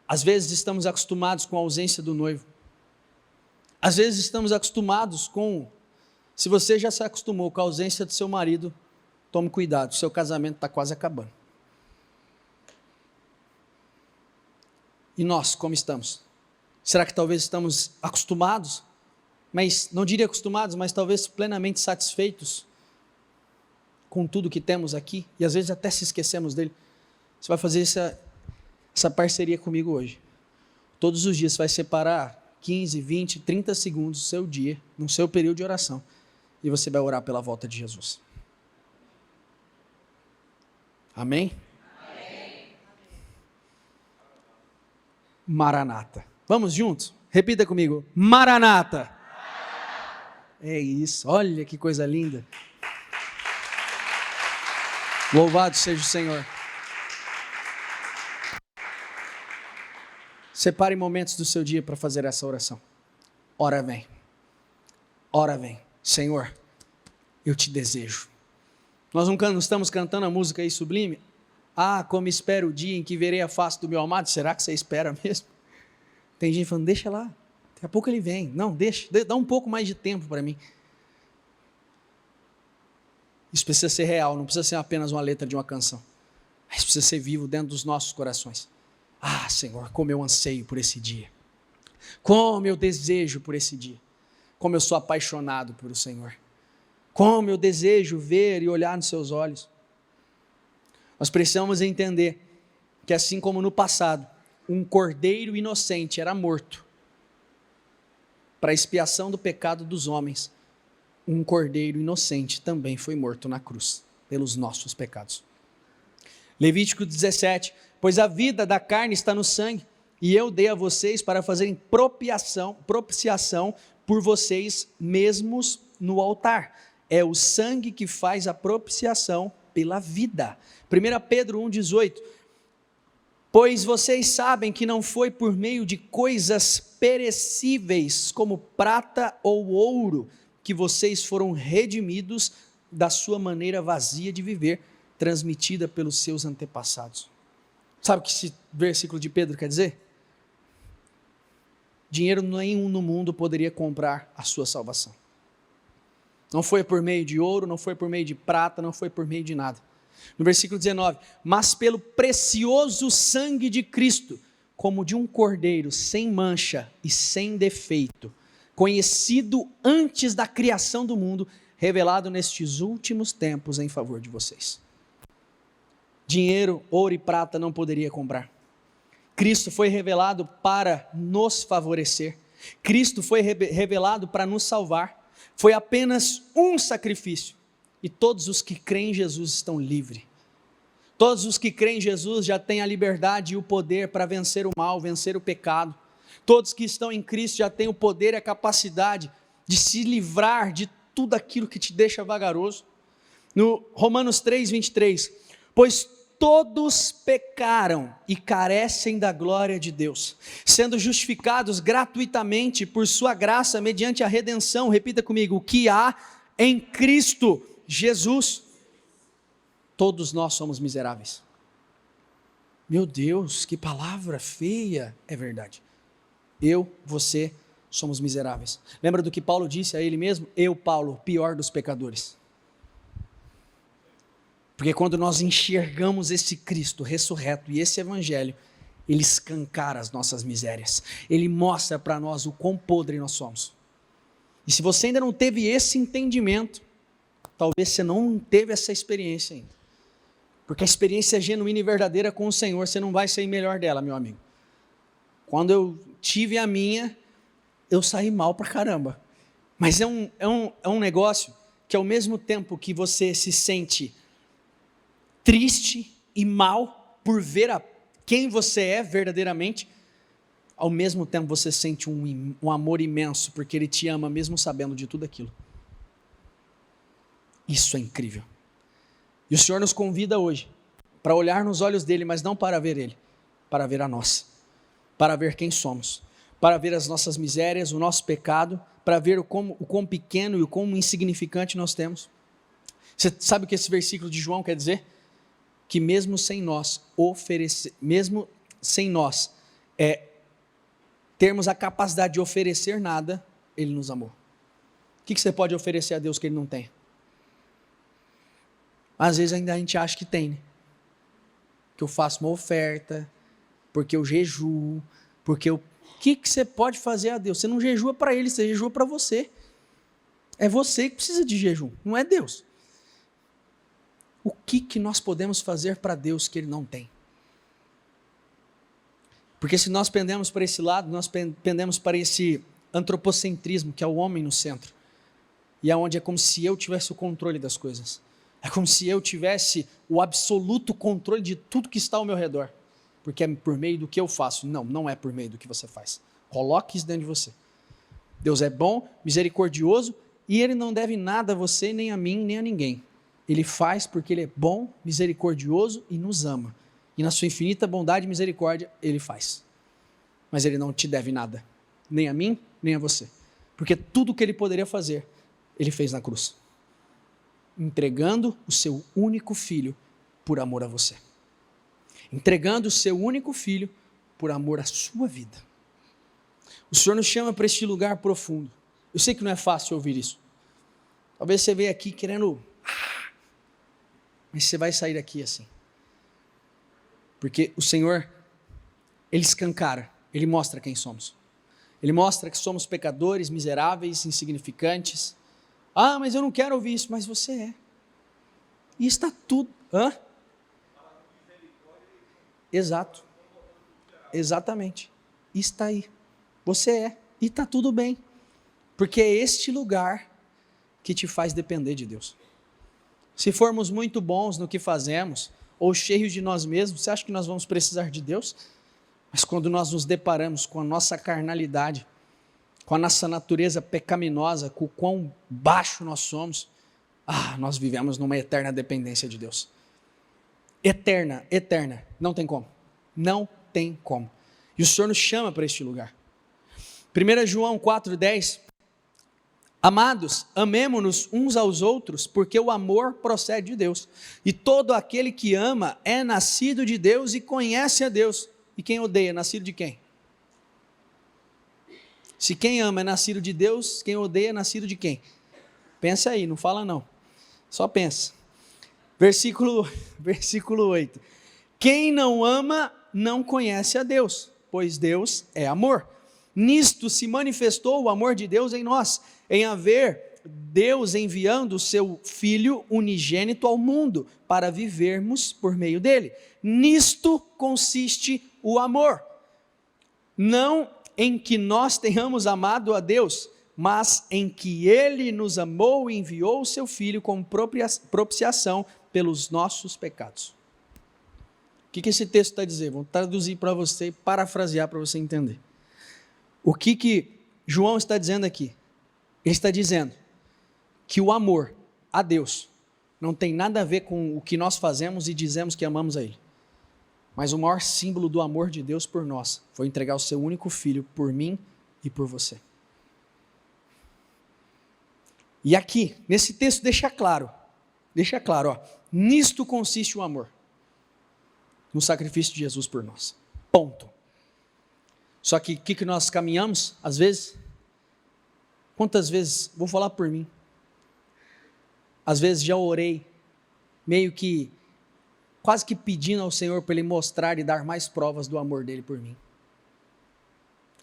Às vezes estamos acostumados com a ausência do noivo. Às vezes estamos acostumados com, se você já se acostumou com a ausência do seu marido, tome cuidado, seu casamento está quase acabando. E nós, como estamos? Será que talvez estamos acostumados? Mas, não diria acostumados, mas talvez plenamente satisfeitos com tudo que temos aqui, e às vezes até se esquecemos dele. Você vai fazer essa parceria comigo hoje. Todos os dias você vai separar 15, 20, 30 segundos do seu dia, no seu período de oração, e você vai orar pela volta de Jesus. Amém? Amém. Maranata. Vamos juntos? Repita comigo. Maranata. É isso. Olha que coisa linda. Louvado seja o Senhor. Separe momentos do seu dia para fazer essa oração. Ora vem. Ora vem. Senhor, eu te desejo. Nós não estamos cantando a música aí sublime? Ah, como espero o dia em que verei a face do meu amado. Será que você espera mesmo? Tem gente falando, deixa lá. Daqui a pouco ele vem. Não, deixa. Dá um pouco mais de tempo para mim. Isso precisa ser real, não precisa ser apenas uma letra de uma canção. Isso precisa ser vivo dentro dos nossos corações. Ah, Senhor, como eu anseio por esse dia. Como eu desejo por esse dia. Como eu sou apaixonado por o Senhor. Como eu desejo ver e olhar nos seus olhos. Nós precisamos entender que assim como no passado, um cordeiro inocente era morto para a expiação do pecado dos homens, um cordeiro inocente também foi morto na cruz pelos nossos pecados. Levítico 17, pois a vida da carne está no sangue, e eu dei a vocês para fazerem propiciação por vocês mesmos no altar. É o sangue que faz a propiciação pela vida. 1 Pedro 1,18, pois vocês sabem que não foi por meio de coisas perecíveis, como prata ou ouro, que vocês foram redimidos da sua maneira vazia de viver, transmitida pelos seus antepassados. Sabe o que esse versículo de Pedro quer dizer? dinheiro nenhum no mundo poderia comprar a sua salvação. Não foi por meio de ouro, não foi por meio de prata, não foi por meio de nada. No versículo 19, mas pelo precioso sangue de Cristo, como de um cordeiro sem mancha e sem defeito, conhecido antes da criação do mundo, revelado nestes últimos tempos em favor de vocês. Dinheiro, ouro e prata não poderia comprar. Cristo foi revelado para nos favorecer. Cristo foi revelado para nos salvar. Foi apenas um sacrifício. E todos os que creem em Jesus estão livres. Todos os que creem em Jesus já têm a liberdade e o poder para vencer o mal, vencer o pecado. Todos que estão em Cristo já têm o poder e a capacidade de se livrar de tudo aquilo que te deixa vagaroso. No Romanos 3, 23, pois todos pecaram e carecem da glória de Deus, sendo justificados gratuitamente por sua graça, mediante a redenção, repita comigo, que há em Cristo Jesus. Todos nós somos miseráveis. Meu Deus, que palavra feia, é verdade. Eu, você, somos miseráveis. Lembra do que Paulo disse a ele mesmo? Eu, Paulo, pior dos pecadores. Porque quando nós enxergamos esse Cristo ressurreto e esse evangelho, ele escancara as nossas misérias. Ele mostra para nós o quão podre nós somos. E se você ainda não teve esse entendimento, talvez você não teve essa experiência ainda. Porque a experiência genuína e verdadeira com o Senhor, você não vai sair melhor dela, meu amigo. Quando eu tive a minha, eu saí mal pra caramba. Mas é um negócio que ao mesmo tempo que você se sente triste e mal por ver quem você é verdadeiramente, ao mesmo tempo você sente um amor imenso, porque Ele te ama mesmo sabendo de tudo aquilo. Isso é incrível. E o Senhor nos convida hoje para olhar nos olhos dEle, mas não para ver Ele, para ver a nós, para ver quem somos, para ver as nossas misérias, o nosso pecado, para ver o quão pequeno e o quão insignificante nós temos. Você sabe o que esse versículo de João quer dizer? Que mesmo sem nós termos a capacidade de oferecer nada, Ele nos amou. O que você pode oferecer a Deus que Ele não tem? Às vezes ainda a gente acha que tem, né? Que eu faço uma oferta, porque eu jejuo, porque eu... O que você pode fazer a Deus? Você não jejua para Ele, você jejua para você. É você que precisa de jejum, não é Deus. O que nós podemos fazer para Deus que Ele não tem? Porque se nós pendemos para esse lado, nós pendemos para esse antropocentrismo, que é o homem no centro. E aonde é como se eu tivesse o controle das coisas. É como se eu tivesse o absoluto controle de tudo que está ao meu redor. Porque é por meio do que eu faço. Não, não é por meio do que você faz. Coloque isso dentro de você. Deus é bom, misericordioso, e Ele não deve nada a você, nem a mim, nem a ninguém. Ele faz porque Ele é bom, misericordioso e nos ama. E na sua infinita bondade e misericórdia, Ele faz. Mas Ele não te deve nada. Nem a mim, nem a você. Porque tudo o que Ele poderia fazer, Ele fez na cruz. Entregando o seu único filho por amor a você. Entregando o seu único filho por amor à sua vida. O Senhor nos chama para este lugar profundo. Eu sei que não é fácil ouvir isso. Talvez você veja aqui querendo... Mas você vai sair daqui assim. Porque o Senhor, Ele escancara, Ele mostra quem somos. Ele mostra que somos pecadores, miseráveis, insignificantes. Ah, mas eu não quero ouvir isso. Mas você é. E está tudo... Exato. Exatamente. Está aí. Você é. E está tudo bem. Porque é este lugar que te faz depender de Deus. Se formos muito bons no que fazemos, ou cheios de nós mesmos, você acha que nós vamos precisar de Deus? Mas quando nós nos deparamos com a nossa carnalidade, com a nossa natureza pecaminosa, com o quão baixo nós somos, nós vivemos numa eterna dependência de Deus. Eterna, eterna. Não tem como. Não tem como. E o Senhor nos chama para este lugar. 1 João 4,10. Amados, amemo-nos uns aos outros, porque o amor procede de Deus. E todo aquele que ama é nascido de Deus e conhece a Deus. E quem odeia, é nascido de quem? Se quem ama é nascido de Deus, quem odeia é nascido de quem? Pensa aí, não fala não. Só pensa. Versículo 8. Quem não ama não conhece a Deus, pois Deus é amor. Nisto se manifestou o amor de Deus em nós, em haver Deus enviando o seu Filho unigênito ao mundo, para vivermos por meio dele. Nisto consiste o amor. Não em que nós tenhamos amado a Deus, mas em que ele nos amou e enviou o seu Filho como propiciação pelos nossos pecados. O que esse texto está dizendo? Vou traduzir para você, parafrasear para você entender. O que João está dizendo aqui? Ele está dizendo que o amor a Deus não tem nada a ver com o que nós fazemos e dizemos que amamos a Ele. Mas o maior símbolo do amor de Deus por nós foi entregar o seu único filho por mim e por você. E aqui, nesse texto, deixa claro, ó, nisto consiste o amor, no sacrifício de Jesus por nós. Ponto. Só que o que nós caminhamos, às vezes? Quantas vezes, vou falar por mim, às vezes já orei, meio que, quase que pedindo ao Senhor para Ele mostrar e dar mais provas do amor dEle por mim.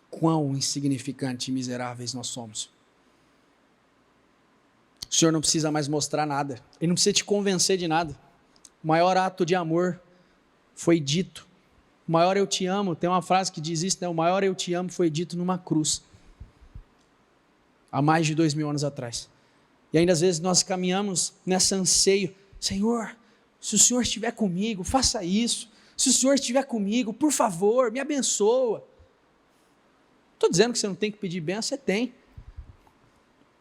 Quão insignificante e miseráveis nós somos. O Senhor não precisa mais mostrar nada, Ele não precisa te convencer de nada. O maior ato de amor foi dito. O maior eu te amo, tem uma frase que diz isso, né? O maior eu te amo foi dito numa cruz, há mais de 2000 anos atrás. E ainda às vezes nós caminhamos nesse anseio, Senhor, se o Senhor estiver comigo, faça isso. Se o Senhor estiver comigo, por favor, me abençoa. Estou dizendo que você não tem que pedir bênção, você tem.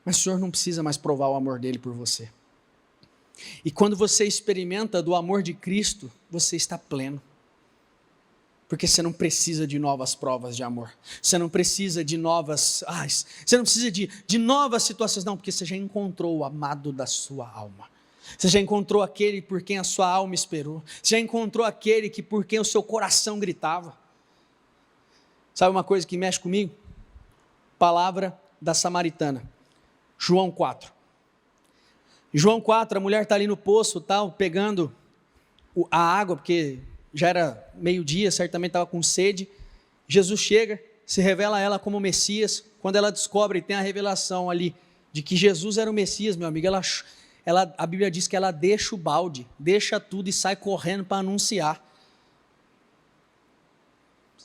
Mas o Senhor não precisa mais provar o amor dele por você. E quando você experimenta do amor de Cristo, você está pleno. Porque você não precisa de novas provas de amor. Você não precisa de novas... você não precisa de novas situações, não, porque você já encontrou o amado da sua alma. Você já encontrou aquele por quem a sua alma esperou. Você já encontrou aquele por quem o seu coração gritava. Sabe uma coisa que mexe comigo? Palavra da samaritana. João 4. João 4, a mulher está ali no poço, pegando a água, porque já era meio-dia, certamente estava com sede. Jesus chega, se revela a ela como Messias. Quando ela descobre, tem a revelação ali de que Jesus era o Messias, meu amigo, a Bíblia diz que ela deixa o balde, deixa tudo e sai correndo para anunciar.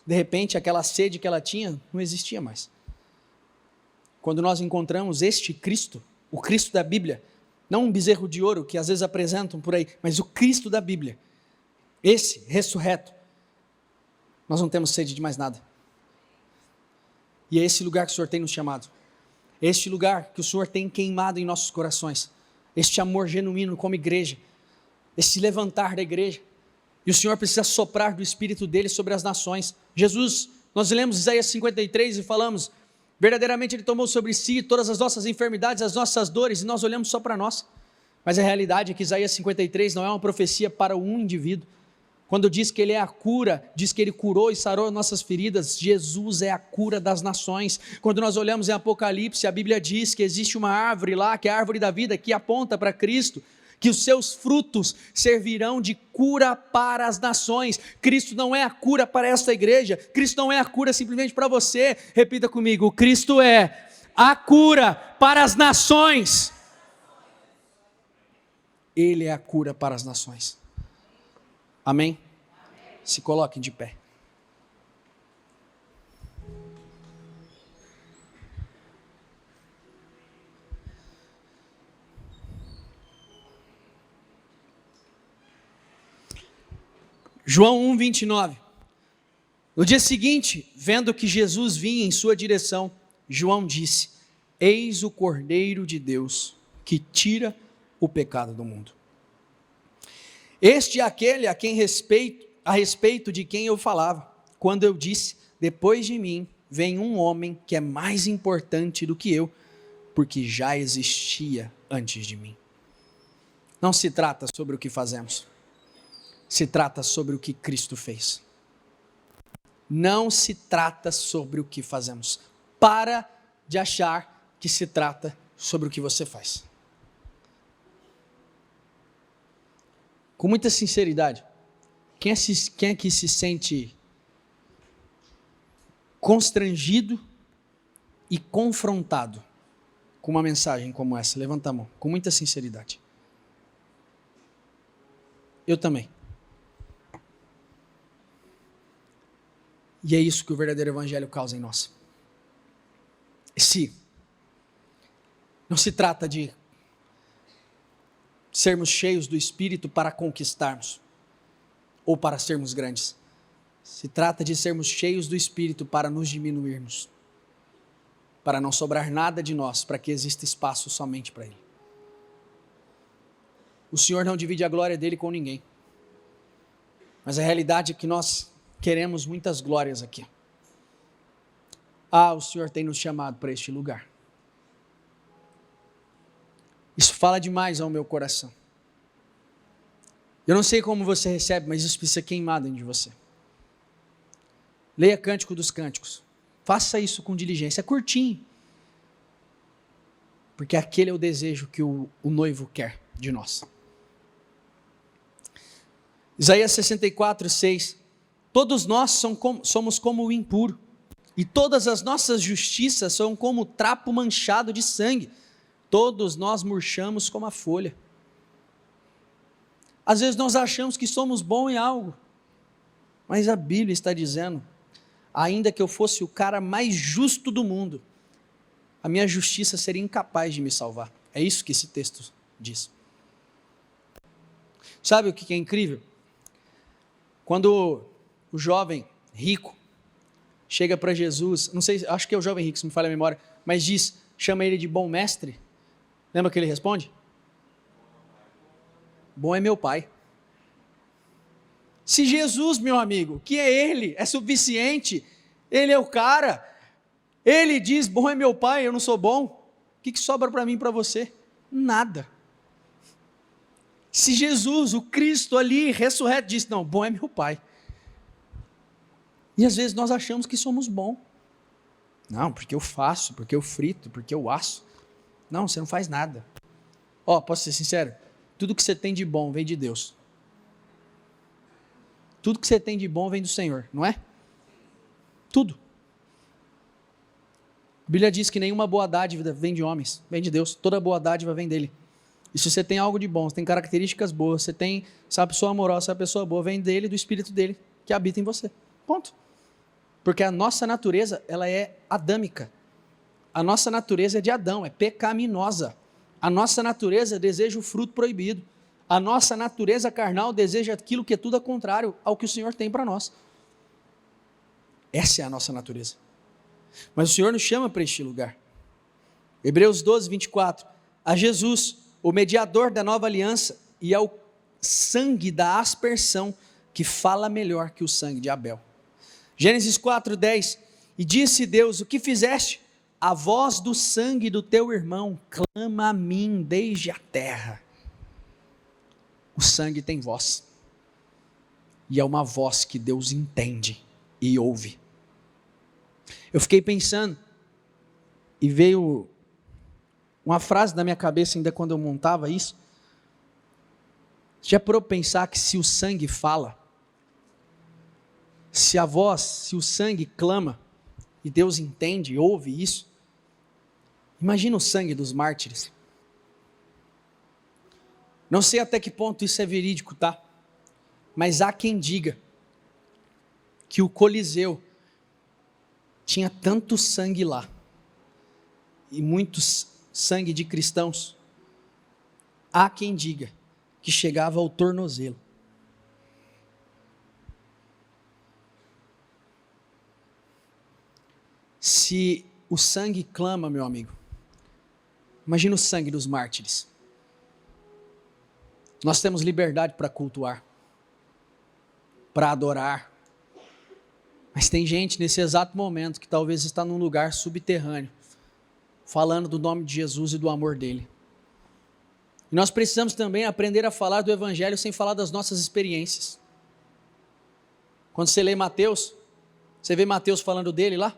De repente, aquela sede que ela tinha não existia mais. Quando nós encontramos este Cristo, o Cristo da Bíblia, não um bezerro de ouro que às vezes apresentam por aí, mas o Cristo da Bíblia, esse ressurreto, nós não temos sede de mais nada. E é esse lugar que o Senhor tem nos chamado. É este lugar que o Senhor tem queimado em nossos corações. Este amor genuíno como igreja. Este levantar da igreja. E o Senhor precisa soprar do Espírito dele sobre as nações. Jesus, nós lemos Isaías 53 e falamos, verdadeiramente Ele tomou sobre si todas as nossas enfermidades, as nossas dores, e nós olhamos só para nós. Mas a realidade é que Isaías 53 não é uma profecia para um indivíduo. Quando diz que Ele é a cura, diz que Ele curou e sarou nossas feridas, Jesus é a cura das nações. Quando nós olhamos em Apocalipse, a Bíblia diz que existe uma árvore lá, que é a árvore da vida, que aponta para Cristo, que os seus frutos servirão de cura para as nações. Cristo não é a cura para esta igreja, Cristo não é a cura simplesmente para você. Repita comigo, Cristo é a cura para as nações. Ele é a cura para as nações. Amém? Amém. Se coloquem de pé. João 1:29. No dia seguinte, vendo que Jesus vinha em sua direção, João disse: Eis o Cordeiro de Deus, que tira o pecado do mundo. Este é aquele a respeito de quem eu falava, quando eu disse, depois de mim vem um homem que é mais importante do que eu, porque já existia antes de mim. Não se trata sobre o que fazemos, se trata sobre o que Cristo fez. Não se trata sobre o que fazemos. Para de achar que se trata sobre o que você faz. Com muita sinceridade, quem aqui se sente constrangido e confrontado com uma mensagem como essa? Levanta a mão, com muita sinceridade. Eu também. E é isso que o verdadeiro evangelho causa em nós. Não se trata de sermos cheios do Espírito para conquistarmos ou para sermos grandes. Se trata de sermos cheios do Espírito para nos diminuirmos, para não sobrar nada de nós, para que exista espaço somente para Ele. O Senhor não divide a glória dele com ninguém, mas a realidade é que nós queremos muitas glórias aqui. O Senhor tem nos chamado para este lugar. Isso fala demais ao meu coração. Eu não sei como você recebe, mas isso precisa queimar dentro de você. Leia Cântico dos Cânticos. Faça isso com diligência. É curtinho. Porque aquele é o desejo que o noivo quer de nós. Isaías 64, 6. Todos nós somos como o impuro, e todas as nossas justiças são como o trapo manchado de sangue. Todos nós murchamos como a folha. Às vezes nós achamos que somos bons em algo, mas a Bíblia está dizendo, ainda que eu fosse o cara mais justo do mundo, a minha justiça seria incapaz de me salvar. É isso que esse texto diz. Sabe o que é incrível? Quando o jovem rico chega para Jesus, não sei, acho que é o jovem rico, se me falha a memória, mas chama ele de bom mestre. Lembra que ele responde? Bom é meu pai. Se Jesus, meu amigo, que é ele, é suficiente, ele é o cara, ele diz, bom é meu pai, eu não sou bom, o que sobra para mim e para você? Nada. Se Jesus, o Cristo ali, ressurreto, diz, não, bom é meu pai. E às vezes nós achamos que somos bons. Não, porque eu faço, porque eu frito, porque eu asso. Não, você não faz nada. Posso ser sincero? Tudo que você tem de bom vem de Deus. Tudo que você tem de bom vem do Senhor, não é? Tudo. A Bíblia diz que nenhuma boa dádiva vem de homens, vem de Deus. Toda boa dádiva vem dele. E se você tem algo de bom, você tem características boas, você é uma pessoa amorosa, você é uma pessoa boa, vem dele, do Espírito dele, que habita em você. Ponto. Porque a nossa natureza, ela é adâmica. A nossa natureza é de Adão, é pecaminosa. A nossa natureza deseja o fruto proibido. A nossa natureza carnal deseja aquilo que é tudo ao contrário ao que o Senhor tem para nós. Essa é a nossa natureza. Mas o Senhor nos chama para este lugar. Hebreus 12, 24. A Jesus, o mediador da nova aliança, e ao sangue da aspersão, que fala melhor que o sangue de Abel. Gênesis 4, 10. E disse Deus, o que fizeste? A voz do sangue do teu irmão clama a mim desde a terra. O sangue tem voz. E é uma voz que Deus entende e ouve. Eu fiquei pensando, e veio uma frase na minha cabeça ainda quando eu montava isso. Já parou para pensar que se o sangue fala, se a voz, se o sangue clama, e Deus entende e ouve isso, imagina o sangue dos mártires. Não sei até que ponto isso é verídico, tá? Mas há quem diga que o Coliseu tinha tanto sangue lá, e muito sangue de cristãos, há quem diga que chegava ao tornozelo. Se o sangue clama, meu amigo, imagina o sangue dos mártires. Nós temos liberdade para cultuar, para adorar, mas tem gente nesse exato momento que talvez está num lugar subterrâneo, falando do nome de Jesus e do amor dele. E nós precisamos também aprender a falar do Evangelho sem falar das nossas experiências. Quando você lê Mateus, você vê Mateus falando dele lá?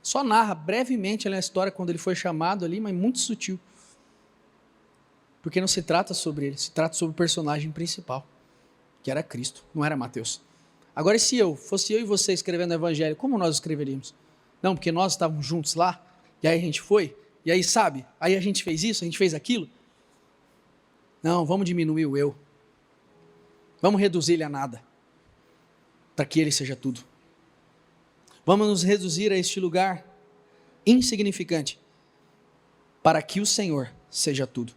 Só narra brevemente ali a história quando ele foi chamado ali, mas muito sutil. Porque não se trata sobre ele, se trata sobre o personagem principal, que era Cristo, não era Mateus. Agora, se fosse eu e você escrevendo o evangelho, como nós escreveríamos? Não, porque nós estávamos juntos lá, e aí a gente foi, e aí sabe, aí a gente fez isso, a gente fez aquilo. Não, vamos diminuir o eu. Vamos reduzir ele a nada, para que ele seja tudo. Vamos nos reduzir a este lugar insignificante, para que o Senhor seja tudo.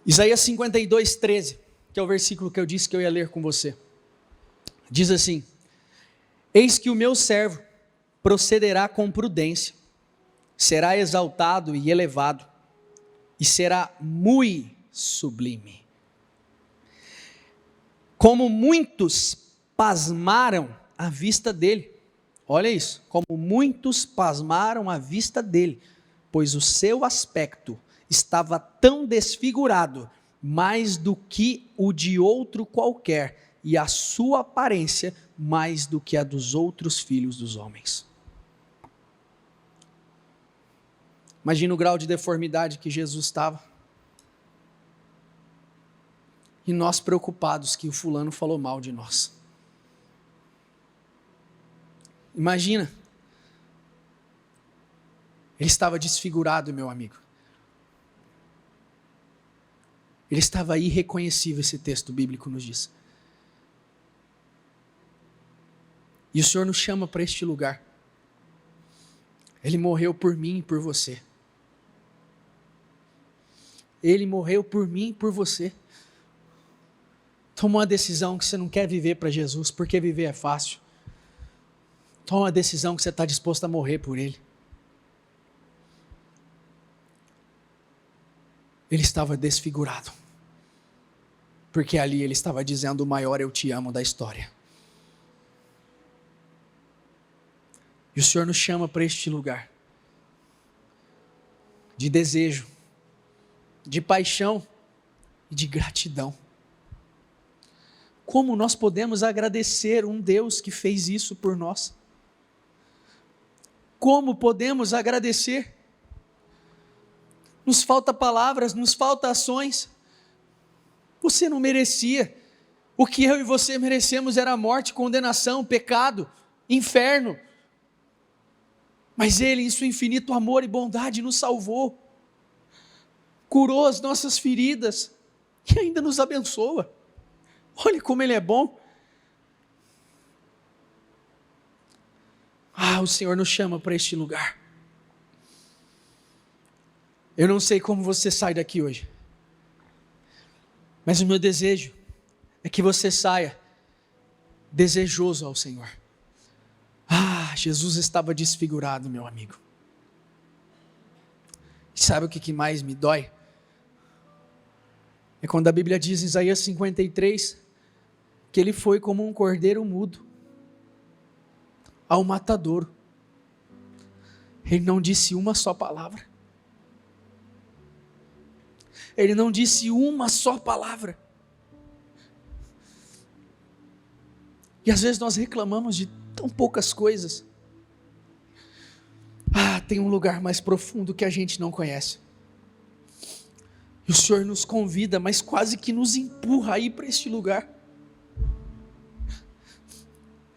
Isaías 52, 13, que é o versículo que eu disse que eu ia ler com você. Diz assim: eis que o meu servo procederá com prudência, será exaltado e elevado, e será muito sublime. Como muitos pasmaram à vista dele. Olha isso, como muitos pasmaram à vista dele, pois o seu aspecto estava tão desfigurado, mais do que o de outro qualquer, e a sua aparência mais do que a dos outros filhos dos homens. Imagina o grau de deformidade que Jesus estava. E nós preocupados que o fulano falou mal de nós. Imagina. Ele estava desfigurado, meu amigo. Ele estava irreconhecível, esse texto bíblico nos diz. E o Senhor nos chama para este lugar. Ele morreu por mim e por você. Ele morreu por mim e por você. Toma uma decisão que você não quer viver para Jesus, porque viver é fácil. Toma uma decisão que você está disposto a morrer por Ele. Ele estava desfigurado, porque ali ele estava dizendo: o maior eu te amo da história. E o Senhor nos chama para este lugar de desejo, de paixão e de gratidão. Como nós podemos agradecer um Deus que fez isso por nós? Como podemos agradecer? Nos falta palavras, nos falta ações. Você não merecia. O que eu e você merecemos era morte, condenação, pecado, inferno. Mas Ele, em seu infinito amor e bondade, nos salvou. Curou as nossas feridas e ainda nos abençoa. Olha como Ele é bom. O Senhor nos chama para este lugar. Eu não sei como você sai daqui hoje, mas o meu desejo é que você saia desejoso ao Senhor. Jesus estava desfigurado, meu amigo. E sabe o que mais me dói? É quando a Bíblia diz em Isaías 53, que ele foi como um cordeiro mudo ao matadouro. Ele não disse uma só palavra. Ele não disse uma só palavra. E às vezes nós reclamamos de tão poucas coisas. Tem um lugar mais profundo que a gente não conhece. E o Senhor nos convida, mas quase que nos empurra a ir para este lugar.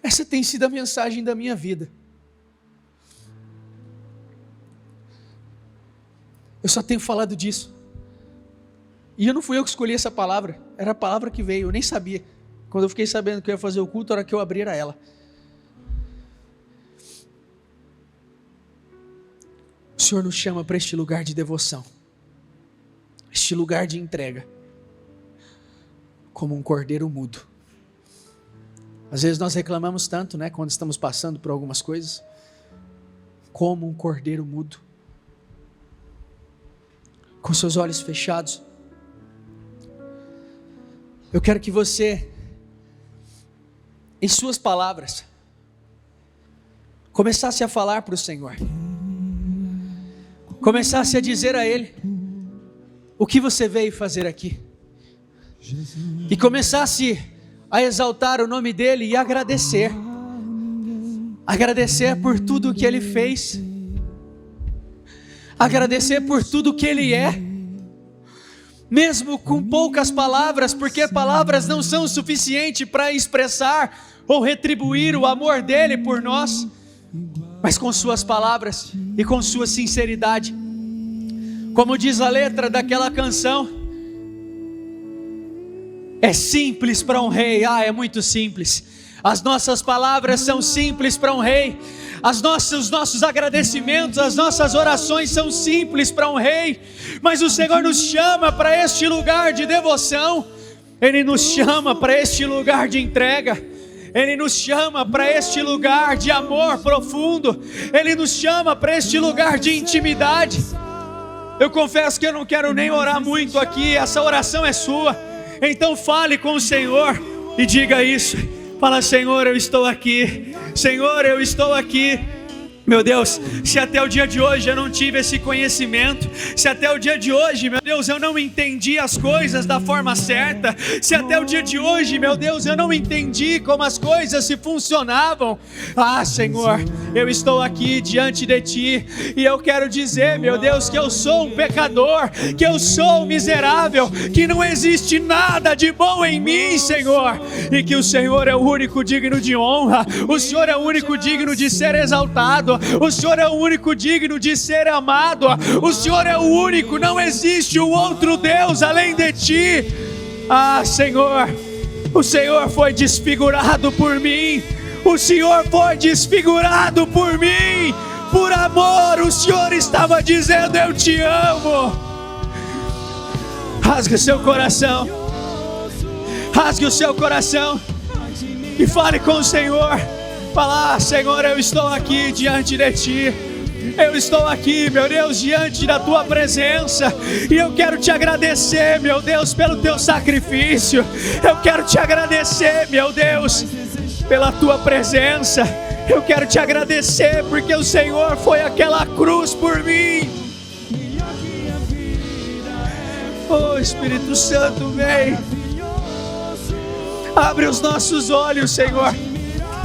Essa tem sido a mensagem da minha vida. Eu só tenho falado disso. E não fui eu que escolhi essa palavra, era a palavra que veio, eu nem sabia. Quando eu fiquei sabendo que eu ia fazer o culto, a hora que eu abri era ela. O Senhor nos chama para este lugar de devoção, este lugar de entrega, como um cordeiro mudo. Às vezes nós reclamamos tanto, né, quando estamos passando por algumas coisas, como um cordeiro mudo, com seus olhos fechados. Eu quero que você, em suas palavras, começasse a falar para o Senhor, começasse a dizer a Ele o que você veio fazer aqui, e começasse a exaltar o nome dEle e agradecer. agradecer por tudo que Ele fez, agradecer por tudo que Ele é, mesmo com poucas palavras, porque palavras não são suficientes para expressar ou retribuir o amor dEle por nós, mas com suas palavras e com sua sinceridade, como diz a letra daquela canção, é simples para um rei, é muito simples, as nossas palavras são simples para um rei, os nossos agradecimentos, as nossas orações são simples para um rei, mas o Senhor nos chama para este lugar de devoção, Ele nos chama para este lugar de entrega, Ele nos chama para este lugar de amor profundo, Ele nos chama para este lugar de intimidade. Eu confesso que eu não quero nem orar muito aqui, essa oração é sua, então fale com o Senhor e diga isso. Fala: Senhor, eu estou aqui. Senhor, eu estou aqui. Meu Deus, se até o dia de hoje eu não tive esse conhecimento, se até o dia de hoje, meu Deus, eu não entendi as coisas da forma certa, se até o dia de hoje, meu Deus, eu não entendi como as coisas se funcionavam, Senhor, eu estou aqui diante de Ti, e eu quero dizer, meu Deus, que eu sou um pecador, que eu sou um miserável, que não existe nada de bom em mim, Senhor, e que o Senhor é o único digno de honra, o Senhor é o único digno de ser exaltado, o Senhor é o único digno de ser amado, o Senhor é o único, não existe um outro Deus além de Ti. Senhor, o Senhor foi desfigurado por mim, o Senhor foi desfigurado por mim, por amor, o Senhor estava dizendo: eu te amo. Rasgue o seu coração, rasgue o seu coração e fale com o Senhor. Fala: Senhor, eu estou aqui diante de Ti, eu estou aqui, meu Deus, diante da Tua presença, e eu quero Te agradecer, meu Deus, pelo Teu sacrifício, eu quero Te agradecer, meu Deus, pela Tua presença, eu quero Te agradecer porque o Senhor foi àquela cruz por mim. Espírito Santo, vem, abre os nossos olhos, Senhor.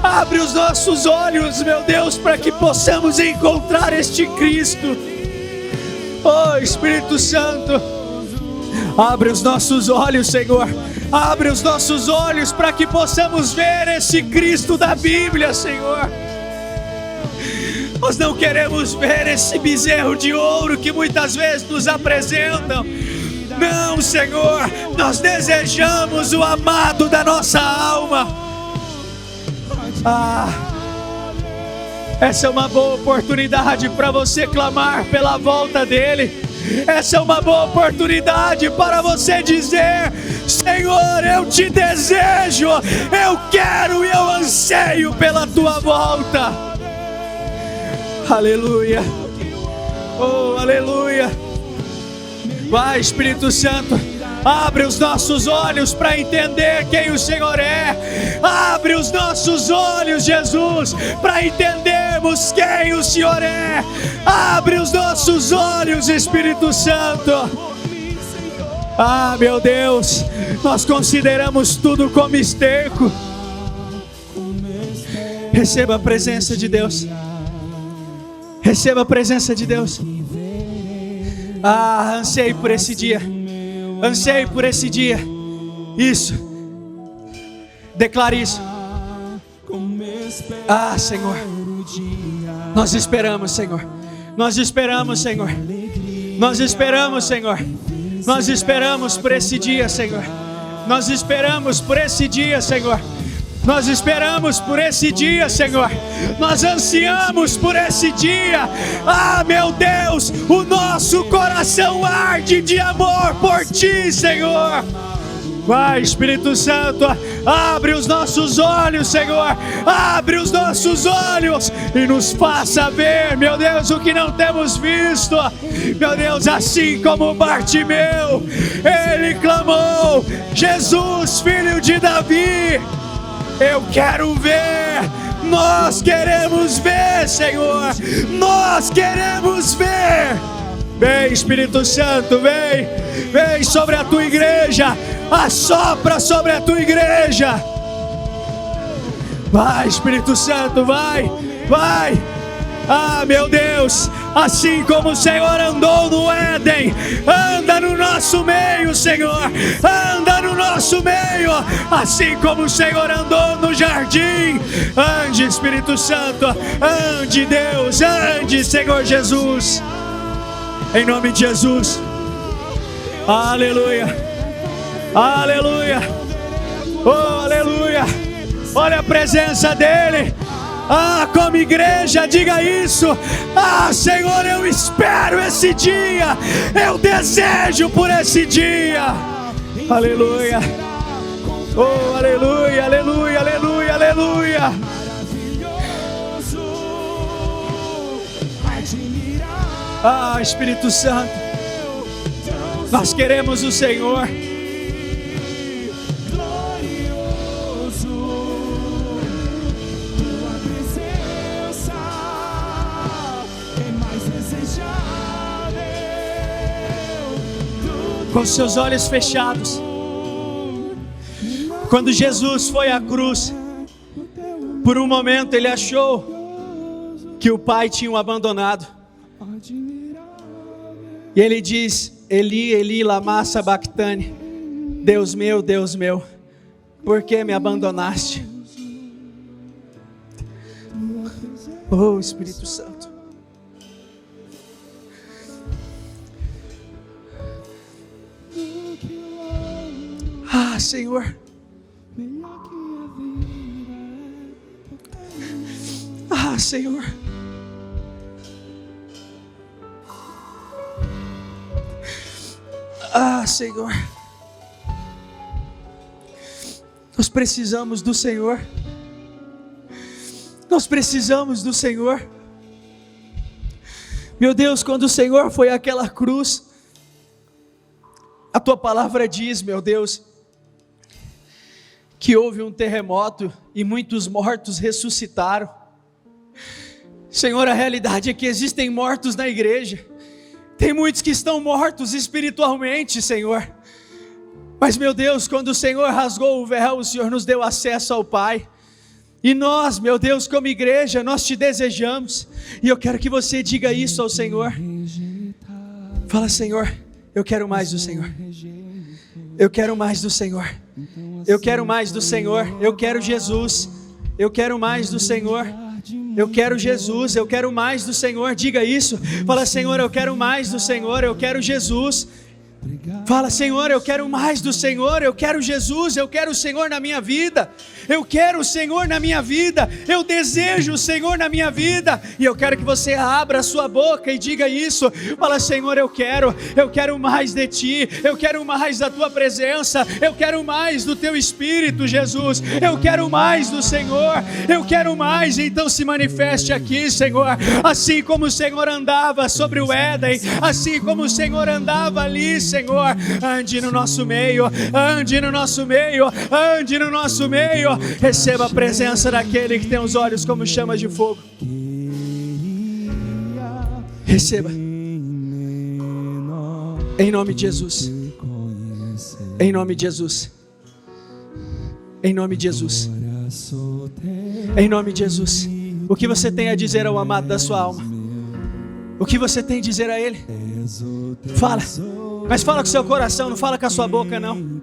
Abre os nossos olhos, meu Deus, para que possamos encontrar este Cristo. Espírito Santo, abre os nossos olhos, Senhor. Abre os nossos olhos para que possamos ver esse Cristo da Bíblia, Senhor. Nós não queremos ver esse bezerro de ouro que muitas vezes nos apresentam. Não, Senhor, nós desejamos o amado da nossa alma. Essa é uma boa oportunidade para você clamar pela volta dele. Essa é uma boa oportunidade para você dizer: Senhor, eu te desejo, eu quero e eu anseio pela tua volta. Aleluia. Aleluia. Vai, Espírito Santo, abre os nossos olhos para entender quem o Senhor é. Abre os nossos olhos, Jesus, para entendermos quem o Senhor é. Abre os nossos olhos, Espírito Santo. Meu Deus, nós consideramos tudo como esterco. Receba a presença de Deus. Receba a presença de Deus. Anseie por esse dia. Anseie por esse dia. Isso. Declare isso. Senhor, nós esperamos, Senhor. Nós esperamos, Senhor. Nós esperamos, Senhor. Nós esperamos por esse dia, Senhor. Nós esperamos por esse dia, Senhor. Nós esperamos por esse dia, Senhor. Nós ansiamos por esse dia. Meu Deus, o nosso coração arde de amor por Ti, Senhor. Vai, Espírito Santo, abre os nossos olhos, Senhor. Abre os nossos olhos e nos faça ver, meu Deus, o que não temos visto. Meu Deus, assim como Bartimeu, ele clamou: Jesus, filho de Davi, eu quero ver. Nós queremos ver, Senhor. Nós queremos ver. Vem, Espírito Santo, vem. Vem sobre a Tua igreja. Assopra sobre a Tua igreja. Vai, Espírito Santo, vai. vai. Ah, meu Deus, assim como o Senhor andou no Éden, anda no nosso meio, Senhor, anda no nosso meio, assim como o Senhor andou no jardim. Ande, Espírito Santo, ande, Deus, ande, Senhor Jesus, em nome de Jesus. Aleluia, aleluia, oh, aleluia. Olha a presença dEle. Ah, como igreja, diga isso. Ah, Senhor, eu espero esse dia, eu desejo por esse dia. Aleluia, oh, aleluia, aleluia, aleluia, aleluia. Ah, Espírito Santo, nós queremos o Senhor. Com seus olhos fechados, quando Jesus foi à cruz, por um momento ele achou que o Pai tinha o abandonado, e ele diz: Eli, Eli, lama sabachthani, Deus meu, por que me abandonaste? Oh, Espírito Santo, ah, Senhor, ah, Senhor, ah, Senhor, nós precisamos do Senhor, nós precisamos do Senhor. Meu Deus, quando o Senhor foi àquela cruz, a Tua palavra diz, meu Deus, que houve um terremoto e muitos mortos ressuscitaram. Senhor, a realidade é que existem mortos na igreja, tem muitos que estão mortos espiritualmente, Senhor, mas meu Deus, quando o Senhor rasgou o véu, o Senhor nos deu acesso ao Pai, e nós, meu Deus, como igreja, nós te desejamos, e eu quero que você diga isso ao Senhor. Fala: Senhor, eu quero mais do Senhor, eu quero mais do Senhor, eu quero mais do Senhor, eu quero Jesus, eu quero mais do Senhor, eu quero Jesus, eu quero mais do Senhor. Diga isso, fala: Senhor, eu quero mais do Senhor, eu quero Jesus. Fala: Senhor, eu quero mais do Senhor, eu quero Jesus, eu quero o Senhor na minha vida, eu quero o Senhor na minha vida, eu desejo o Senhor na minha vida, e eu quero que você abra a sua boca e diga isso. Fala: Senhor, eu quero mais de Ti, eu quero mais da Tua presença, eu quero mais do Teu Espírito, Jesus, eu quero mais do Senhor, eu quero mais. Então se manifeste aqui, Senhor, assim como o Senhor andava sobre o Éden, assim como o Senhor andava ali, Senhor, ande no nosso meio, ande no nosso meio, ande no nosso meio. Receba a presença daquele que tem os olhos como chamas de fogo. Receba, em nome de Jesus, em nome de Jesus, em nome de Jesus, em nome de Jesus. O que você tem a dizer ao amado da sua alma? O que você tem a dizer a Ele? Fala, mas fala com o seu coração, não fala com a sua boca não.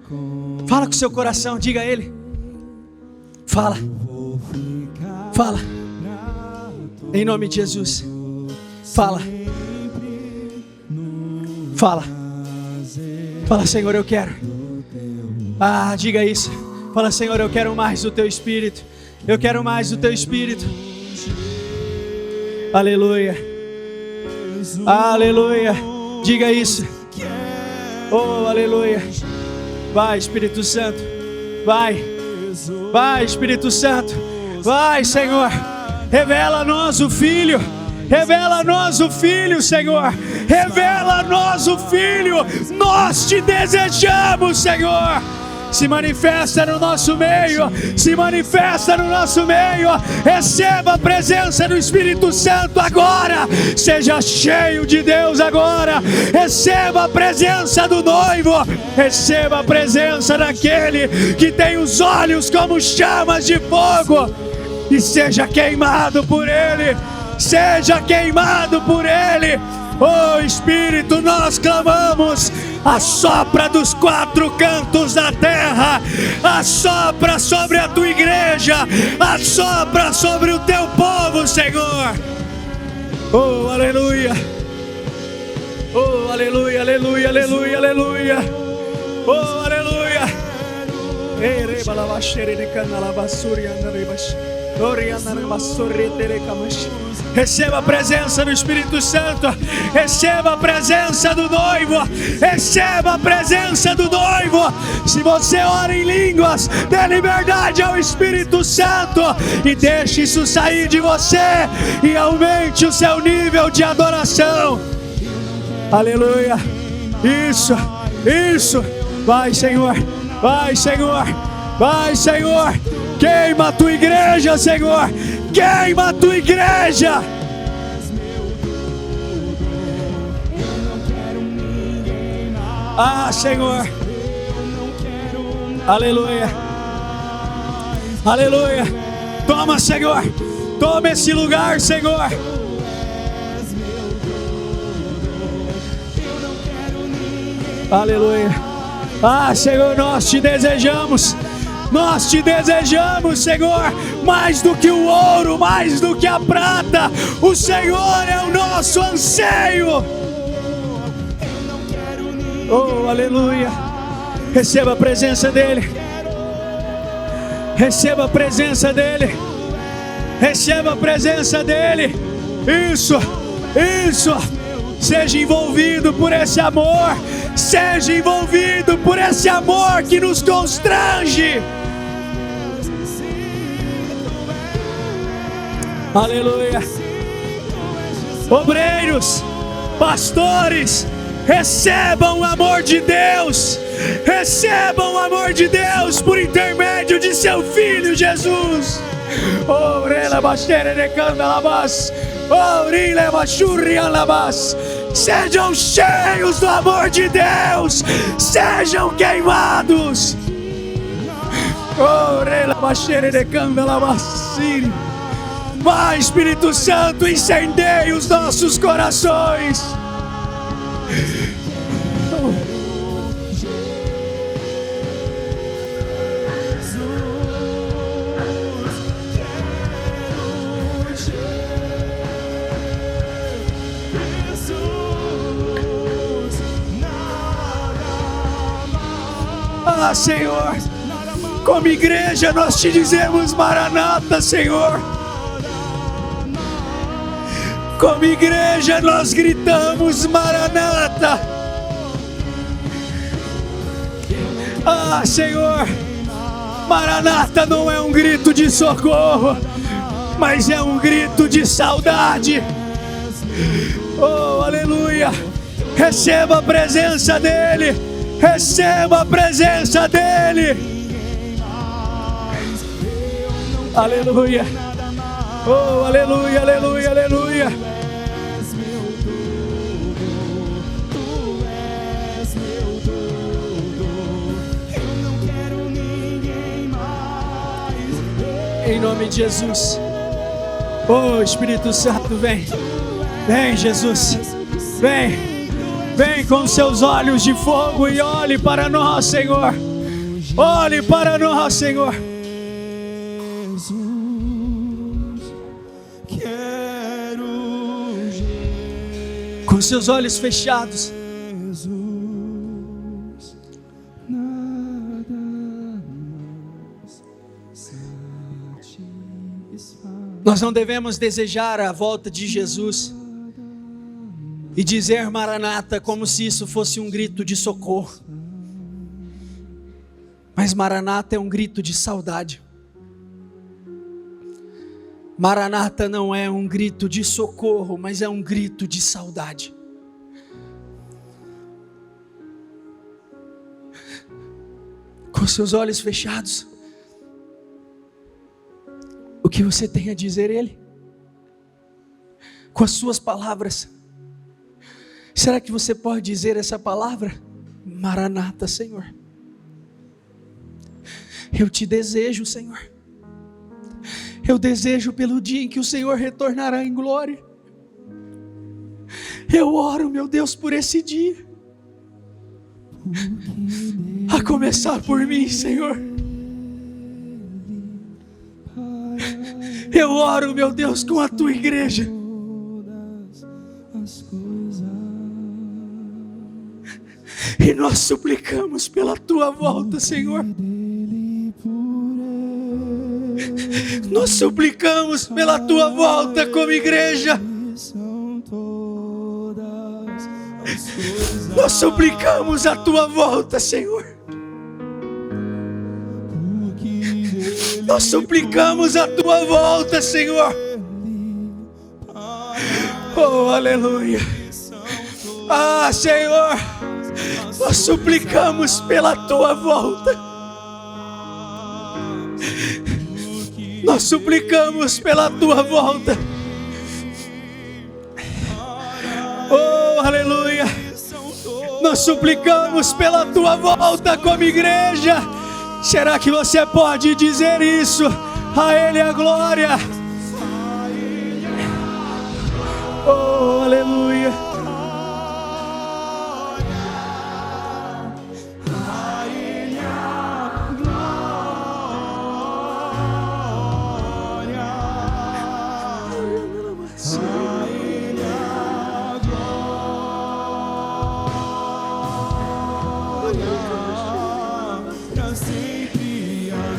Fala com o seu coração, diga a Ele. Fala, fala, em nome de Jesus. Fala, fala, fala: Senhor, eu quero. Ah, diga isso. Fala: Senhor, eu quero mais do Teu Espírito, eu quero mais do Teu Espírito. Aleluia, aleluia. Diga isso. Oh, aleluia. Vai, Espírito Santo, vai, vai, Espírito Santo, vai, Senhor. Revela a nós o Filho, revela a nós o Filho, Senhor, revela a nós o Filho. Nós te desejamos, Senhor. Se manifesta no nosso meio, se manifesta no nosso meio. Receba a presença do Espírito Santo agora. Seja cheio de Deus agora. Receba a presença do noivo, receba a presença daquele que tem os olhos como chamas de fogo. e seja queimado por Ele. Seja queimado por Ele. Oh Espírito, nós clamamos, assopra dos 4 cantos da terra, assopra sobre a tua igreja, assopra sobre o teu povo, Senhor. Oh aleluia, oh aleluia, aleluia, aleluia, aleluia, oh aleluia. Receba a presença do Espírito Santo, receba a presença do noivo, receba a presença do noivo. Se você ora em línguas, dê liberdade ao Espírito Santo e deixe isso sair de você e aumente o seu nível de adoração. Aleluia, isso, vai Senhor, vai Senhor, vai Senhor, queima a tua igreja, Senhor, queima a tua igreja. Ah, Senhor, aleluia, aleluia. Toma, Senhor, toma esse lugar, Senhor. Aleluia. Ah, Senhor, nós te desejamos, Senhor, mais do que o ouro, mais do que a prata. O Senhor é o nosso anseio. Oh, aleluia. Receba a presença dEle. Receba a presença dEle. Receba a presença dEle. Isso. Seja envolvido por esse amor. Seja envolvido por esse amor que nos constrange. Aleluia. Obreiros, pastores, recebam o amor de Deus. Recebam o amor de Deus por intermédio de seu Filho Jesus. Sejam cheios do amor de Deus. Sejam queimados. Vai, Espírito Santo, incendeie os nossos corações. Ah, Senhor, como igreja nós te dizemos Maranata, Senhor. Como igreja nós gritamos Maranata. Ah, Senhor, Maranata não é um grito de socorro, mas é um grito de saudade. Oh, aleluia. Receba a presença dEle. Receba a presença dEle. Aleluia. Oh, aleluia, aleluia, aleluia. Em nome de Jesus. Oh, Espírito Santo, vem. Vem, Jesus. Vem. Vem com seus olhos de fogo e olhe para nós, Senhor. Olhe para nós, Senhor. Com seus olhos fechados. Nós não devemos desejar a volta de Jesus e dizer Maranata como se isso fosse um grito de socorro. Mas Maranata é um grito de saudade. Maranata não é um grito de socorro, mas é um grito de saudade. Com seus olhos fechados, o que você tem a dizer a Ele? Com as suas palavras. Será que você pode dizer essa palavra? Maranata, Senhor. Eu te desejo, Senhor. Eu desejo pelo dia em que o Senhor retornará em glória. Eu oro, meu Deus, por esse dia. A começar por mim, Senhor. Eu oro, meu Deus, com a tua igreja. E nós suplicamos pela tua volta, Senhor. Nós suplicamos pela tua volta como igreja. Nós suplicamos a tua volta, Senhor. Nós suplicamos a tua volta, Senhor. Oh, aleluia. Ah, Senhor, nós suplicamos pela tua volta. Nós suplicamos pela tua volta. Oh, aleluia. Nós suplicamos pela tua volta como igreja. Será que você pode dizer isso? A Ele a glória. Oh, aleluia.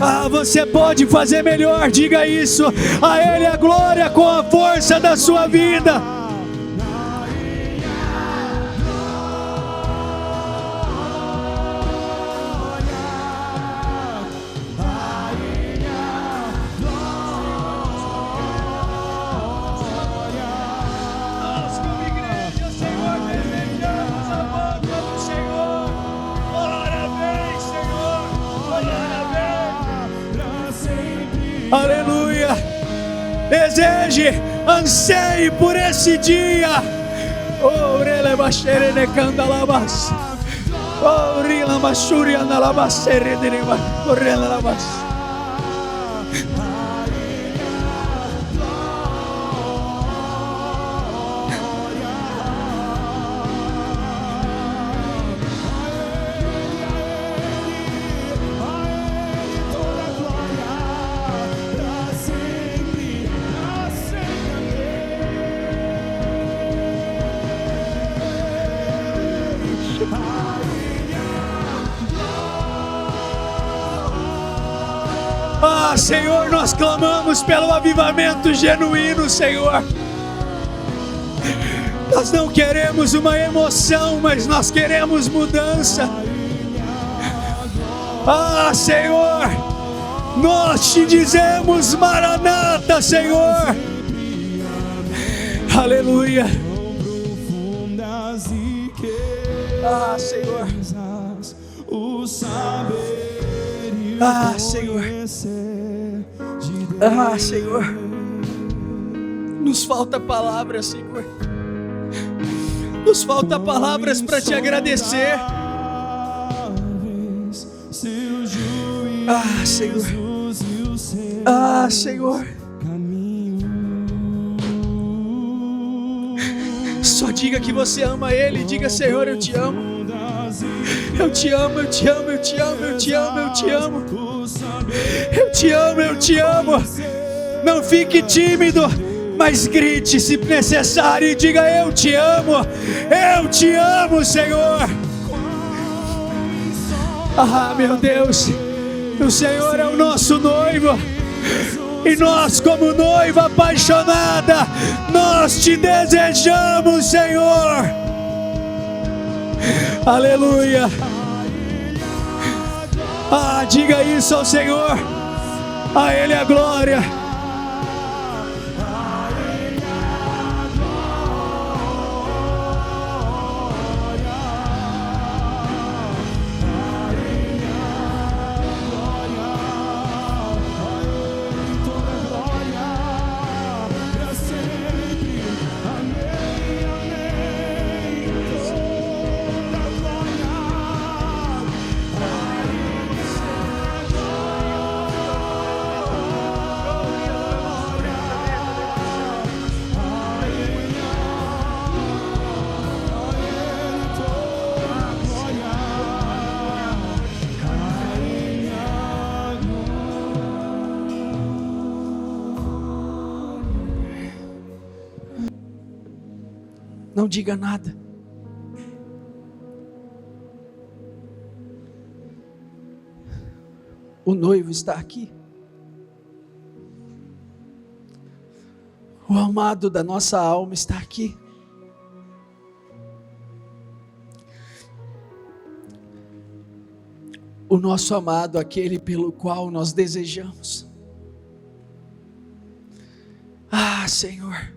Ah, você pode fazer melhor, diga isso. A Ele a glória com a força da sua vida. Nós como igreja, Senhor, desejamos a volta do Senhor. Glória vem, Senhor. Glória vem. Aleluia. Deseje, anseie por esse dia. Oh, relebachere de candalabas. Oh, rilambachuri andalabacere de riba. Correlabas. Ah, Senhor, nós clamamos pelo avivamento genuíno, Senhor. Nós não queremos uma emoção, mas nós queremos mudança. Ah, Senhor, nós te dizemos Maranata, Senhor. Aleluia. Ah, Senhor. Ah, Senhor. Ah, Senhor. Nos falta palavras, Senhor. Nos falta palavras para te agradecer. Ah, Senhor. Ah, Senhor. Só diga que você ama Ele. Diga, Senhor, eu te amo. Eu te amo, eu te amo, eu te amo, eu te amo, eu te amo. Eu te amo, eu te amo. Não fique tímido, mas grite se necessário e diga: eu te amo. Eu te amo, Senhor. Ah, meu Deus, o Senhor é o nosso noivo. E nós, como noiva apaixonada, nós te desejamos, Senhor. Aleluia. Ah, diga isso ao Senhor. A Ele a glória. Não diga nada. O noivo está aqui. O amado da nossa alma está aqui. O nosso amado, aquele pelo qual nós desejamos. Ah, Senhor,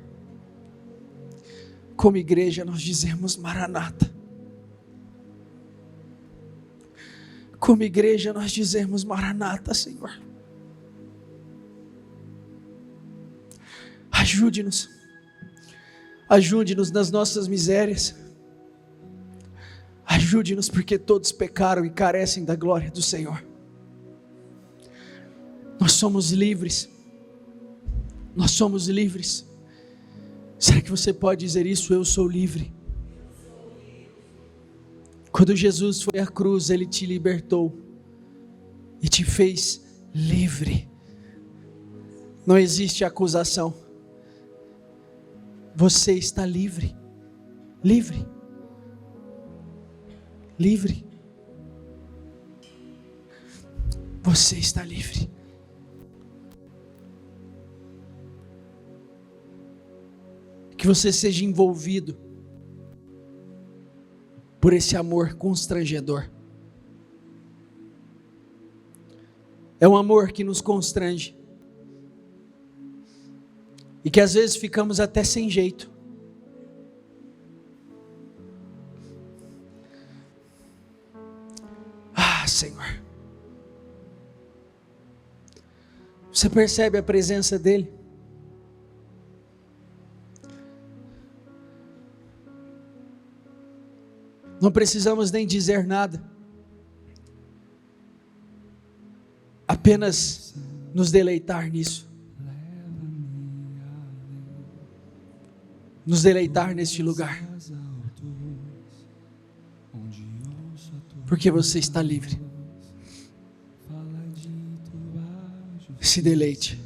como igreja nós dizemos Maranata. Como igreja nós dizemos Maranata, Senhor. Ajude-nos. Ajude-nos nas nossas misérias. Ajude-nos porque todos pecaram e carecem da glória do Senhor. Nós somos livres. Nós somos livres. Será que você pode dizer isso? Eu sou livre. Quando Jesus foi à cruz, Ele te libertou e te fez livre. Não existe acusação. Você está livre. Livre. Livre. Você está livre. Que você seja envolvido por esse amor constrangedor. É um amor que nos constrange. E que às vezes ficamos até sem jeito. Ah, Senhor. Você percebe a presença dEle? Não precisamos nem dizer nada. Apenas nos deleitar nisso. Nos deleitar neste lugar. Porque você está livre. Se deleite.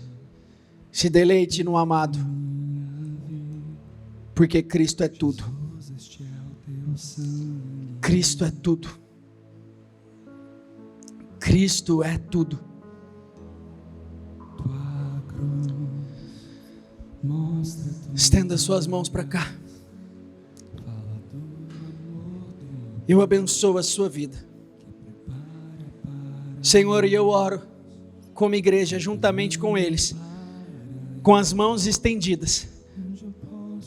Se deleite no amado. Porque Cristo é tudo. Cristo é tudo. Cristo é tudo. Estenda suas mãos para cá. Eu abençoo a sua vida. Senhor, e eu oro como igreja juntamente com eles, com as mãos estendidas.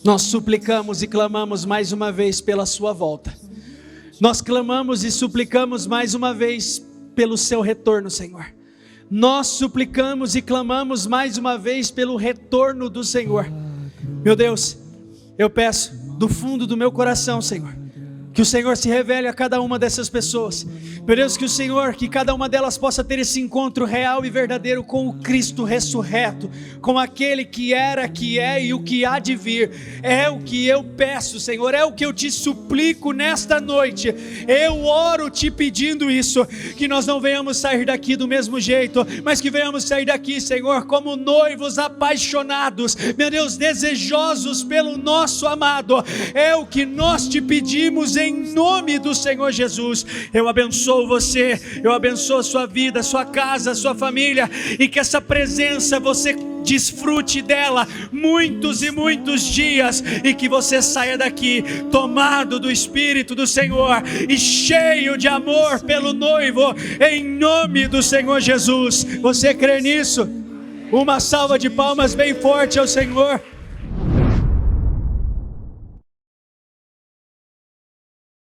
Nós suplicamos e clamamos mais uma vez pela sua volta. Nós clamamos e suplicamos mais uma vez pelo seu retorno, Senhor. Nós suplicamos e clamamos mais uma vez pelo retorno do Senhor. Meu Deus, eu peço do fundo do meu coração, Senhor, que o Senhor se revele a cada uma dessas pessoas. Meu Deus, que o Senhor, que cada uma delas possa ter esse encontro real e verdadeiro com o Cristo ressurreto, com aquele que era, que é e o que há de vir. É o que eu peço, Senhor, é o que eu te suplico nesta noite. Eu oro te pedindo isso, que nós não venhamos sair daqui do mesmo jeito, mas que venhamos sair daqui, Senhor, como noivos apaixonados, meu Deus, desejosos pelo nosso amado. É o que nós te pedimos em nome do Senhor Jesus. Eu abençoo você, eu abençoo a sua vida, a sua casa, a sua família, e que essa presença você desfrute dela muitos e muitos dias, e que você saia daqui tomado do Espírito do Senhor e cheio de amor pelo noivo, em nome do Senhor Jesus. Você crê nisso? Uma salva de palmas bem forte ao Senhor.